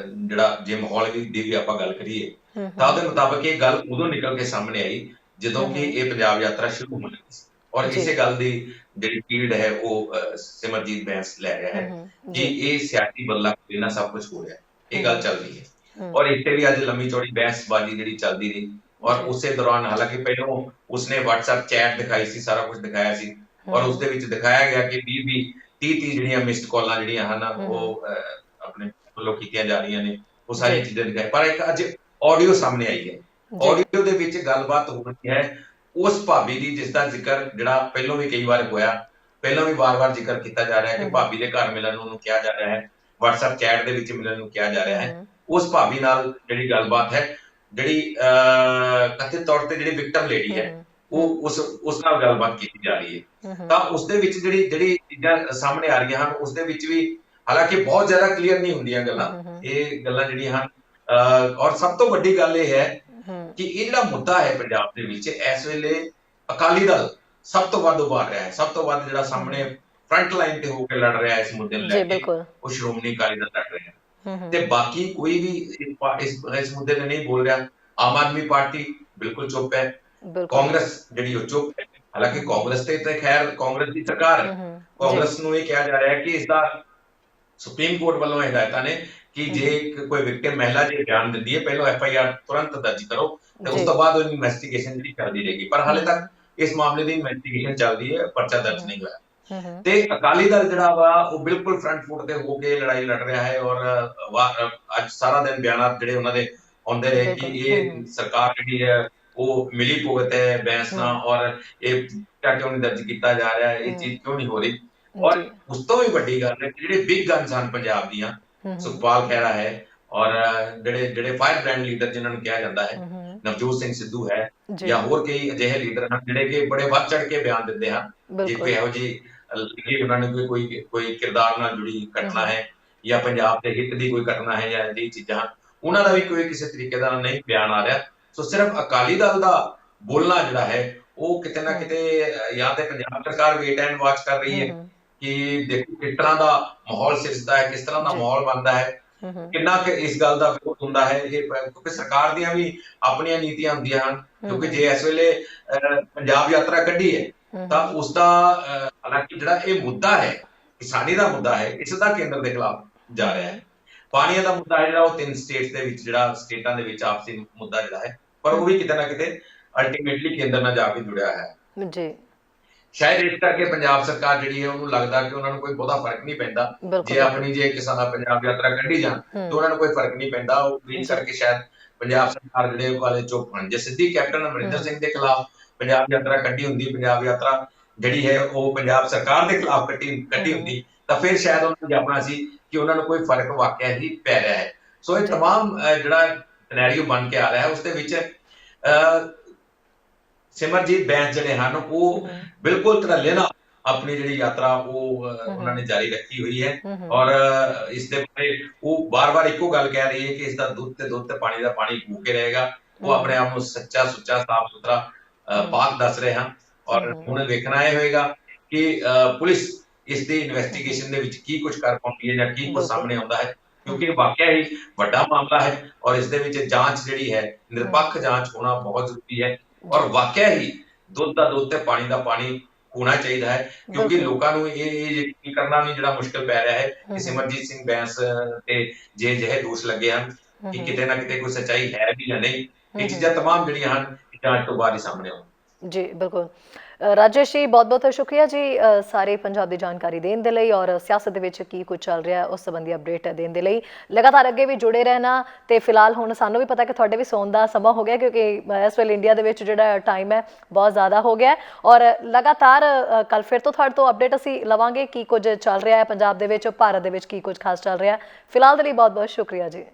ਜਿਹੜਾ ਜੇ ਮਾਹੌਲ ਦੀ ਵੀ ਆਪਾਂ ਗੱਲ ਕਰੀਏ ਤਾਂ ਉਹਦੇ ਮੁਤਾਬਕ ਇਹ ਗੱਲ ਉਦੋਂ ਨਿਕਲ ਕੇ ਸਾਹਮਣੇ ਆਈ ਜਦੋਂ ਕਿ ਇਹ ਪੰਜਾਬ ਯਾਤਰਾ ਸ਼ੁਰੂ ਹੋਣ ਲੱਗੀ ਸੀ। ਔਰ ਜੀ। ਇਸੇ ਗੱਲ ਦੀ ਜਿਹੜੀ ਫੀਲਡ ਹੈ ਉਹ ਸਿਮਰਜੀਤ ਬੈਂਸ ਲੈ ਰਿਹਾ ਹੈ ਕਿ ਜੀ। ਇਹ ਸਿਆਸੀ ਬੱਲਾ ਇਹਨਾਂ ਸਭ ਕੁਝ ਹੋ ਰਿਹਾ ਹੈ, ਇਹ ਗੱਲ ਚੱਲ ਰਹੀ ਹੈ। ਹੂੰ। ਔਰ ਇੱਥੇ ਵੀ ਅੱਜ ਲੰਮੀ ਚੌੜੀ ਬਹਿਸਬਾਜ਼ੀ ਜਿਹੜੀ ਚੱਲਦੀ ਰਹੀ ਔਰ ਜੀ। ਉਸੇ ਦੌਰਾਨ ਹਾਲਾਂਕਿ ਪਹਿਲਾਂ ਉਸਨੇ WhatsApp ਚੈਟ ਦਿਖਾਈ ਸੀ, ਸਾਰਾ ਕੁਝ ਦਿਖਾਇਆ ਸੀ ਔਰ ਉਸਦੇ ਵਿੱਚ ਦਿਖਾਇਆ ਗਿਆ ਕਿ 20-30 ਜਿਹੜੀਆਂ ਮਿਸਡ ਕਾਲਾਂ ਜਿਹੜੀਆਂ ਹਨ ਉਹ ਆਪਣੇ ਵੱਲੋਂ ਕੀਤੀਆਂ ਜਾ ਰਹੀਆਂ ਨੇ, ਉਹ ਸਾਰੀਆਂ ਜੀ। ਚੀਜ਼ਾਂ ਦਿਖਾਈ। ਪਰ ਇੱਕ ਅੱਜ ਆਡੀਓ ਸਾਹਮਣੇ ਆਈ ਹੈ, ਜੀ। ਆਡੀਓ ਦੇ ਵਿੱਚ ਗੱਲਬਾਤ ਹੋ ਰਹੀ ਹੈ ਉਸ ਭਾਬੀ ਦੀ ਜਿਸ ਦਾ ਜ਼ਿਕਰ ਜਿਹੜਾ ਪਹਿਲਾਂ ਵੀ ਕਈ ਵਾਰ ਹੋਇਆ, ਪਹਿਲਾਂ ਵੀ ਵਾਰ-ਵਾਰ ਜ਼ਿਕਰ ਕੀਤਾ ਜਾ ਰਿਹਾ ਹੈ ਕਿ ਭਾਬੀ ਦੇ ਘਰ ਮਿਲਣ ਨੂੰ ਉਹਨੂੰ ਕਿਹਾ ਜਾ ਰਿਹਾ ਹੈ, WhatsApp ਚੈਟ ਦੇ ਵਿੱਚ ਮਿਲਣ ਨੂੰ ਕਿਹਾ ਜਾ ਰਿਹਾ ਹੈ। ਉਸ ਭਾਬੀ ਨਾਲ ਜਿਹੜੀ ਗੱਲਬਾਤ ਹੈ, ਜਿਹੜੀ ਕਥਿਤ ਤੌਰ ਤੇ ਜਿਹੜੀ ਵਿਕਟਮ ਲੇਡੀ ਹੈ, ਉਹ ਉਸ ਨਾਲ ਗੱਲਬਾਤ ਕੀਤੀ ਜਾ ਰਹੀ ਹੈ। ਤਾਂ ਉਸਦੇ ਵਿੱਚ ਜਿਹੜੀ ਚੀਜ਼ਾਂ ਸਾਹਮਣੇ ਆ ਰਹੀਆਂ ਹਨ, ਉਸਦੇ ਵਿੱਚ ਵੀ ਹਾਲਾਂਕਿ ਬਹੁਤ ਜ਼ਿਆਦਾ ਕਲੀਅਰ ਨਹੀਂ ਹੁੰਦੀਆਂ ਗੱਲਾਂ, ਇਹ ਗੱਲਾਂ ਜਿਹੜੀਆਂ ਹਨ ਔਰ ਸਭ ਤੋਂ ਵੱਡੀ ਗੱਲ ਇਹ ਹੈ ਕਿ ਇਹ ਜਿਹੜਾ ਮੁੱਦਾ ਹੈ ਪੰਜਾਬ ਦੇ ਵਿੱਚ ਇਸ ਵੇਲੇ ਅਕਾਲੀ ਦਲ ਸਭ ਤੋਂ ਵੱਧ ਉਭਾਰ ਰਿਹਾ ਹੈ, ਸਭ ਤੋਂ ਵੱਧ ਜਿਹੜਾ ਸਾਹਮਣੇ ਫਰੰਟ ਲਾਈਨ ਤੇ ਹੋ ਕੇ ਲੜ ਰਿਹਾ ਹੈ ਇਸ ਮੁੱਦੇ ਨੂੰ ਲੈ ਕੇ, ਉਹ ਸ਼੍ਰੋਮਣੀ ਅਕਾਲੀ ਦਲ ਲੜ ਰਿਹਾ ਹੈ। ਤੇ ਬਾਕੀ ਕੋਈ ਵੀ ਇਸ ਮੁੱਦੇ ਤੇ ਨਹੀਂ ਬੋਲ ਰਿਹਾ। ਆਮ ਆਦਮੀ ਪਾਰਟੀ ਬਿਲਕੁਲ ਚੁੱਪ ਹੈ, ਕਾਂਗਰਸ ਜਿਹੜੀ ਉਹ ਚੁੱਪ ਹੈ। ਹਾਲਾਂਕਿ ਕਾਂਗਰਸ ਤੇ ਖੈਰ ਕਾਂਗਰਸ ਦੀ ਸਰਕਾਰ ਹੈ, ਕਾਂਗਰਸ ਨੂੰ ਇਹ ਕਿਹਾ ਜਾ ਰਿਹਾ ਹੈ ਕਿ ਇਸ ਦਾ ਸੁਪਰੀਮ ਕੋਰਟ ਵੱਲੋਂ ਹਦਾਇਤਾਂ ਨੇ ਕਿ ਜੇ ਕੋਈ ਵਿਕਟਮ ਮਹਿਲਾ ਜੇ ਬਿਆਨ ਦਿੰਦੀ ਹੈ, ਪਹਿਲਾਂ FIR ਤੁਰੰਤ ਦਰਜ ਕਰੋ ਤੇ ਉਸ ਤੋਂ ਬਾਅਦ ਉਹ ਇਨਵੈਸਟੀਗੇਸ਼ਨ ਜਿਹੜੀ ਚੱਲਦੀ ਰਹੇਗੀ। ਪਰ ਹਾਲੇ ਤੱਕ ਇਸ ਮਾਮਲੇ ਦੀ ਇਨਵੈਸਟੀਗੇਸ਼ਨ ਚੱਲਦੀ ਹੈ, ਪਰਚਾ ਦਰਜ ਨਹੀਂ ਹੋਇਆ। ਤੇ ਅਕਾਲੀ ਦਲ ਜਿਹੜਾ ਵਾ ਉਹ ਬਿਲਕੁਲ ਫਰੰਟ ਫੁੱਟ ਤੇ ਹੋ ਕੇ ਲੜਾਈ ਲੜ ਰਿਹਾ ਹੈ ਔਰ ਅੱਜ ਸਾਰਾ ਦਿਨ ਬਿਆਨਾਤ ਜਿਹੜੇ ਉਹਨਾਂ ਦੇ ਆਉਂਦੇ ਰਹੇ ਕਿ ਇਹ ਸਰਕਾਰ ਜਿਹੜੀ ਹੈ ਉਹ ਮਿਲੀ ਭੁਗਤ ਹੈ ਬੈਂਸ ਨਾਲ ਔਰ ਇਹ ਕਿਉਂ ਨਹੀਂ ਦਰਜ ਕੀਤਾ ਜਾ ਰਿਹਾ, ਇਹ ਚੀਜ਼ ਕਿਉਂ ਨਹੀਂ ਹੋ ਰਹੀ। ਔਰ ਉਸ ਤੋਂ ਵੀ ਵੱਡੀ ਗੱਲ ਹੈ ਕਿ ਜਿਹੜੇ ਬਿਗ ਗਨਸ ਹਨ ਪੰਜਾਬ ਦੀਆਂ, ਸੁਖਪਾਲ ਖਹਿਰਾ ਹੈ ਔਰ ਜਿਹੜੇ ਫਾਇਰ ਬ੍ਰਾਂਡ ਲੀਡਰ ਜਿਨ੍ਹਾਂ ਨੂੰ ਕਿਹਾ ਜਾਂਦਾ ਹੈ, ਨਵਜੋਤ ਸਿੰਘ ਸਿੱਧੂ ਹੈ ਜਾਂ ਹੋਰ ਕਈ ਅਜਿਹੇ ਲੀਡਰ ਹਨ ਜਿਹੜੇ ਕਿ ਬੜੇ ਵੱਧ ਚੜ ਕੇ ਬਿਆਨ ਦਿੰਦੇ ਹਨ ਜੇ ਕੋਈ ਇਹੋ ਜਿਹੀ ਉਹਨਾਂ ਨੇ ਕੋਈ ਕਿਰਦਾਰ ਨਾਲ ਜੁੜੀ ਘਟਨਾ ਹੈ ਜਾਂ ਪੰਜਾਬ ਦੇ ਹਿੱਤ ਦੀ ਕੋਈ ਘਟਨਾ ਹੈ ਜਾਂ ਇਹ ਚੀਜ਼ਾਂ, ਉਹਨਾਂ ਦਾ ਵੀ ਕੋਈ ਕਿਸੇ ਤਰੀਕੇ ਦਾ ਨਹੀਂ ਬਿਆਨ ਆ ਰਿਹਾ। ਸੋ ਸਿਰਫ ਅਕਾਲੀ ਦਲ ਦਾ ਬੋਲਣਾ ਜਿਹੜਾ ਹੈ ਉਹ ਕਿਤੇ ਨਾ ਕਿਤੇ ਜਾਂ ਤੇ ਪੰਜਾਬ ਸਰਕਾਰ ਵੇਟ ਐਂਡ ਵਾਚ ਕਰ ਰਹੀ ਹੈ ਕਿ ਦੇਖੋ ਕਿਸ ਤਰ੍ਹਾਂ ਦਾ ਮਾਹੌਲ ਸਿਰਜਦਾ ਹੈ, ਕਿਸ ਤਰ੍ਹਾਂ ਦਾ ਮਾਹੌਲ ਬਣਦਾ ਹੈ, ਕਿੰਨਾ ਕਿ ਇਸ ਗੱਲ ਦਾ ਵਿਰੋਧ ਹੁੰਦਾ ਹੈ। ਇਹ ਕਿਉਂਕਿ ਸਰਕਾਰ ਦੀਆਂ ਵੀ ਆਪਣੀਆਂ ਨੀਤੀਆਂ ਹੁੰਦੀਆਂ ਹਨ, ਕਿਉਂਕਿ ਜੇ ਇਸ ਵੇਲੇ ਪੰਜਾਬ ਯਾਤਰਾ ਕੱਢੀ ਹੈ ਤਾਂ ਉਸ ਦਾ ਹਾਲਾਂਕਿ ਜਿਹੜਾ ਇਹ ਮੁੱਦਾ ਹੈ ਕਿਸਾਨੀ ਦਾ ਮੁੱਦਾ ਹੈ, ਇਸ ਦਾ ਕੇਂਦਰ ਦੇ ਖਿਲਾਫ ਜਾ ਰਿਹਾ ਹੈ। ਪਾਣੀਆਂ ਦਾ ਮੁੱਦਾ ਹੈ ਜਿਹੜਾ ਉਹ 3 ਸਟੇਟਸ ਦੇ ਵਿੱਚ ਜਿਹੜਾ ਸਟੇਟਾਂ ਦੇ ਵਿੱਚ ਆਪਸੀ ਮੁੱਦਾ ਜਿਹੜਾ ਹੈ, ਪਰ ਉਹ ਵੀ ਕਿਤੇ ਨਾ ਕਿਤੇ ਅਲਟੀਮੇਟਲੀ ਕੇਂਦਰ ਨਾਲ ਜਾ ਕੇ ਜੁੜਿਆ ਹੈ ਜੀ। ਸ਼ਾਇਦ ਇਸ ਕਰਕੇ ਪੰਜਾਬ ਸਰਕਾਰ ਜਿਹੜੀ ਹੈ ਉਹਨੂੰ ਲੱਗਦਾ ਕਿ ਉਹਨਾਂ ਨੂੰ ਕੋਈ ਬਹੁਤਾ ਫਰਕ ਨਹੀਂ ਪੈਂਦਾ ਜੇ ਆਪਣੀ ਜੇ ਕਿਸਾਨਾਂ ਪੰਜਾਬ ਯਾਤਰਾ ਕੱਢੀ ਜਾਣ ਤਾਂ ਉਹਨਾਂ ਨੂੰ ਕੋਈ ਫਰਕ ਨਹੀਂ ਪੈਂਦਾ। ਉਹ ਵੀ ਕਰਕੇ ਸ਼ਾਇਦ ਪੰਜਾਬ ਸਰਕਾਰ ਜਿਹੜੇ ਵਾਲੇ ਚੁੱਪ ਹਨ। ਜੇ ਸਿੱਧੀ ਕੈਪਟਨ ਅਮਰਿੰਦਰ ਸਿੰਘ ਦੇ ਖਿਲਾਫ ਪੰਜਾਬ ਯਾਤਰਾ ਕੱਢੀ ਹੁੰਦੀ, ਪੰਜਾਬ ਯਾਤਰਾ ਜਿਹੜੀ ਹੈ ਉਹ ਪੰਜਾਬ ਸਰਕਾਰ ਦੇ ਖਿਲਾਫ ਕੱਢੀ ਹੁੰਦੀ ਤਾਂ ਫਿਰ ਸ਼ਾਇਦ ਉਹਨਾਂ ਨੂੰ ਜਾਪਣਾ ਸੀ ਕਿ ਉਹਨਾਂ ਨੂੰ ਕੋਈ ਫਰਕ ਵਾਕਿਆ ਹੀ ਪੈ ਰਿਹਾ ਹੈ। ਸੋ ਇਹ ਤਮਾਮ ਜਿਹੜਾ ਸਿਨੈਰੀਓ ਬਣ ਕੇ ਆ ਰਿਹਾ ਹੈ ਉਸਦੇ ਵਿੱਚ ਸਿਮਰਜੀਤ ਬੈਂਸ ਜਿਹੜੇ ਹਨ ਉਹ ਬਿਲਕੁਲ ਧੜੱਲੇ ਨਾਲ ਆਪਣੀ ਜਿਹੜੀ ਯਾਤਰਾ ਉਹ ਉਹਨਾਂ ਨੇ ਜਾਰੀ ਰੱਖੀ ਹੋਈ ਹੈ ਔਰ ਇਸ ਦੇ ਬਾਰੇ ਉਹ ਬਾਰ-ਬਾਰ ਇੱਕੋ ਗੱਲ ਕਹਿ ਰਹੀ ਹੈ ਕਿ ਇਸ ਦਾ ਦੁੱਧ ਤੇ ਪਾਣੀ ਦਾ ਪਾਣੀ ਹੋ ਕੇ ਰਹੇਗਾ। ਉਹ ਆਪਣੇ ਆਪ ਨੂੰ ਸੱਚਾ ਸੁੱਚਾ ਸਾਫ ਸੁਥਰਾ ਪਾਕ ਦੱਸ ਰਹੇ ਹਨ ਔਰ ਹੁਣ ਵੇਖਣਾ ਇਹ ਹੋਏਗਾ ਕਿ ਪੁਲਿਸ ਇਸ ਦੀ ਇਨਵੈਸਟੀਗੇਸ਼ਨ ਦੇ ਵਿੱਚ ਕੀ ਕੁਝ ਕਰ ਪਾਉਂਦੀ ਹੈ ਜਾਂ ਕੀ ਕੁਝ ਸਾਹਮਣੇ ਆਉਂਦਾ ਹੈ, ਕਿਉਂਕਿ ਇਹ ਵਾਕਿਆ ਹੀ ਵੱਡਾ ਮਾਮਲਾ ਹੈ ਔਰ ਇਸ ਦੇ ਵਿੱਚ ਜਾਂਚ ਜਿਹੜੀ ਹੈ ਨਿਰਪੱਖ ਜਾਂਚ ਹੋਣਾ ਬਹੁਤ ਜ਼ਰੂਰੀ ਹੈ ਔਰ ਵਾਕਿਆ ਹੀ ਦੁੱਧ ਦਾ ਦੁੱਧ ਤੇ ਪਾਣੀ ਦਾ ਪਾਣੀ ਹੋਣਾ ਚਾਹੀਦਾ ਹੈ। ਕਿਉਂਕਿ ਲੋਕਾਂ ਨੂੰ ਇਹ ਯਕੀਨ ਕਰਨਾ ਵੀ ਜਿਹੜਾ ਮੁਸ਼ਕਿਲ ਪੈ ਰਿਹਾ ਹੈ ਕਿ ਸਿਮਰਜੀਤ ਸਿੰਘ ਬੈਂਸ ਤੇ ਜੇ ਜਿਹੇ ਦੋਸ਼ ਲੱਗੇ ਹਨ ਕਿ ਕਿਤੇ ਨਾ ਕਿਤੇ ਕੋਈ ਸੱਚਾਈ ਹੈ ਵੀ ਜਾਂ ਨਹੀਂ, ਇਹ ਚੀਜ਼ਾਂ ਤਮਾਮ ਜਿਹੜੀਆਂ ਹਨ ਜਾਂਚ ਤੋਂ ਬਾਅਦ ਹੀ ਸਾਹਮਣੇ ਆਉਣ। ਜੀ ਬਿਲਕੁਲ ਰਾਜੇਸ਼ ਜੀ, ਬਹੁਤ ਬਹੁਤ ਸ਼ੁਕਰੀਆ ਜੀ ਸਾਰੇ ਪੰਜਾਬ ਦੀ ਜਾਣਕਾਰੀ ਦੇਣ ਦੇ ਲਈ ਔਰ ਸਿਆਸਤ ਦੇ ਵਿੱਚ ਕੀ ਕੁਝ ਚੱਲ ਰਿਹਾ ਉਸ ਸੰਬੰਧੀ ਅਪਡੇਟ ਦੇਣ ਦੇ ਲਈ। ਲਗਾਤਾਰ ਅੱਗੇ ਵੀ ਜੁੜੇ ਰਹਿਣਾ ਤੇ ਫਿਲਹਾਲ ਹੁਣ ਸਾਨੂੰ ਵੀ ਪਤਾ ਕਿ ਤੁਹਾਡੇ ਵੀ ਸੌਣ ਦਾ ਸਮਾਂ ਹੋ ਗਿਆ ਕਿਉਂਕਿ ਇਸ ਵੇਲੇ ਇੰਡੀਆ ਦੇ ਵਿੱਚ ਜਿਹੜਾ ਟਾਈਮ ਹੈ ਬਹੁਤ ਜ਼ਿਆਦਾ ਹੋ ਗਿਆ ਔਰ ਲਗਾਤਾਰ ਕੱਲ ਫਿਰ ਤੋਂ ਤੁਹਾਡੇ ਤੋਂ ਅਪਡੇਟ ਅਸੀਂ ਲਵਾਂਗੇ ਕੀ ਕੁਝ ਚੱਲ ਰਿਹਾ ਹੈ ਪੰਜਾਬ ਦੇ ਵਿੱਚ, ਭਾਰਤ ਦੇ ਵਿੱਚ ਕੀ ਕੁਝ ਖਾਸ ਚੱਲ ਰਿਹਾ। ਫਿਲਹਾਲ ਦੇ ਲਈ ਬਹੁਤ ਬਹੁਤ ਸ਼ੁਕਰੀਆ ਜੀ।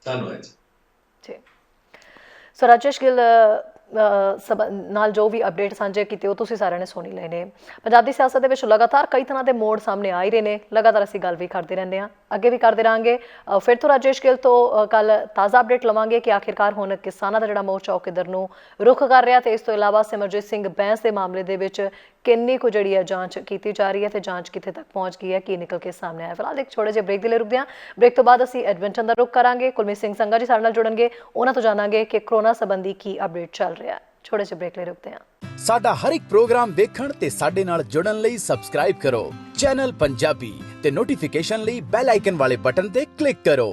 ਧੰਨਵਾਦ ਜੀ। ਸੋ ਰਾਜੇਸ਼ ਗਿੱਲ ਨਾਲ ਜੋ ਵੀ ਅਪਡੇਟ ਸਾਂਝੇ ਕੀਤੇ ਉਹ ਤੁਸੀਂ ਸਾਰਿਆਂ ਨੇ ਸੁਣੀ ਲਏ ਨੇ। ਪੰਜਾਬ ਦੀ ਸਿਆਸਤ ਦੇ ਵਿੱਚ ਲਗਾਤਾਰ ਕਈ ਤਰ੍ਹਾਂ ਦੇ ਮੋੜ ਸਾਹਮਣੇ ਆ ਹੀ ਰਹੇ ਨੇ, ਲਗਾਤਾਰ ਅਸੀਂ ਗੱਲ ਵੀ ਕਰਦੇ ਰਹਿੰਦੇ ਹਾਂ, ਅੱਗੇ ਵੀ ਕਰਦੇ ਰਹਾਂਗੇ। ਫਿਰ ਤੋਂ ਰਾਜੇਸ਼ ਗਿੱਲ ਤੋਂ ਕੱਲ ਤਾਜ਼ਾ ਅਪਡੇਟ ਲਵਾਂਗੇ ਕਿ ਆਖਿਰਕਾਰ ਹੁਣ ਕਿਸਾਨਾਂ ਦਾ ਜਿਹੜਾ ਮੋਰਚਾ ਉਹ ਕਿੱਧਰ ਨੂੰ ਰੁਖ ਕਰ ਰਿਹਾ ਤੇ ਇਸ ਤੋਂ ਇਲਾਵਾ ਸਿਮਰਜੀਤ ਸਿੰਘ ਬੈਂਸ ਦੇ ਮਾਮਲੇ ਦੇ ਵਿੱਚ ਕਿੰਨੀ ਕੁ ਜਿਹੜੀ ਹੈ ਜਾਂਚ ਕੀਤੀ ਜਾ ਰਹੀ ਹੈ ਤੇ ਜਾਂਚ ਕਿੱਥੇ ਤੱਕ ਪਹੁੰਚ ਗਈ ਹੈ, ਕੀ ਨਿਕਲ ਕੇ ਸਾਹਮਣੇ ਆਇਆ। ਫਿਲਹਾਲ ਇੱਕ ਛੋਟੇ ਜਿਹੇ ਬ੍ਰੇਕ ਦੇ ਲਈ ਰੁਕਦੇ ਹਾਂ। ਬ੍ਰੇਕ ਤੋਂ ਬਾਅਦ ਅਸੀਂ ਐਡਵੈਂਚਰ ਦਾ ਰੁਖ ਕਰਾਂਗੇ। ਕੁਲਮੀਤ ਸਿੰਘ ਸੰਘਾ ਜੀ ਸਾਡੇ ਨਾਲ ਜੁੜਨਗੇ, ਉਹਨਾਂ ਤੋਂ ਜਾਣਾਂਗੇ ਕਿ ਕਰੋਨਾ ਸੰਬੰਧੀ ਕੀ ਅਪਡੇਟ ਚੱਲ ਰਿਹਾ ਹੈ। ਛੋਟੇ ਜਿਹੇ ਬ੍ਰੇਕ ਲਈ ਰੁਕਦੇ ਹਾਂ। ਸਾਡਾ ਹਰ ਇੱਕ ਪ੍ਰੋਗਰਾਮ ਵੇਖਣ ਤੇ ਸਾਡੇ ਨਾਲ ਜੁੜਨ ਲਈ ਸਬਸਕ੍ਰਾਈਬ ਕਰੋ ਚੈਨਲ ਪੰਜਾਬੀ ਤੇ ਨੋਟੀਫਿਕੇਸ਼ਨ ਲਈ ਬੈਲ ਆਈਕਨ ਵਾਲੇ ਬਟਨ ਤੇ ਕਲਿੱਕ ਕਰੋ।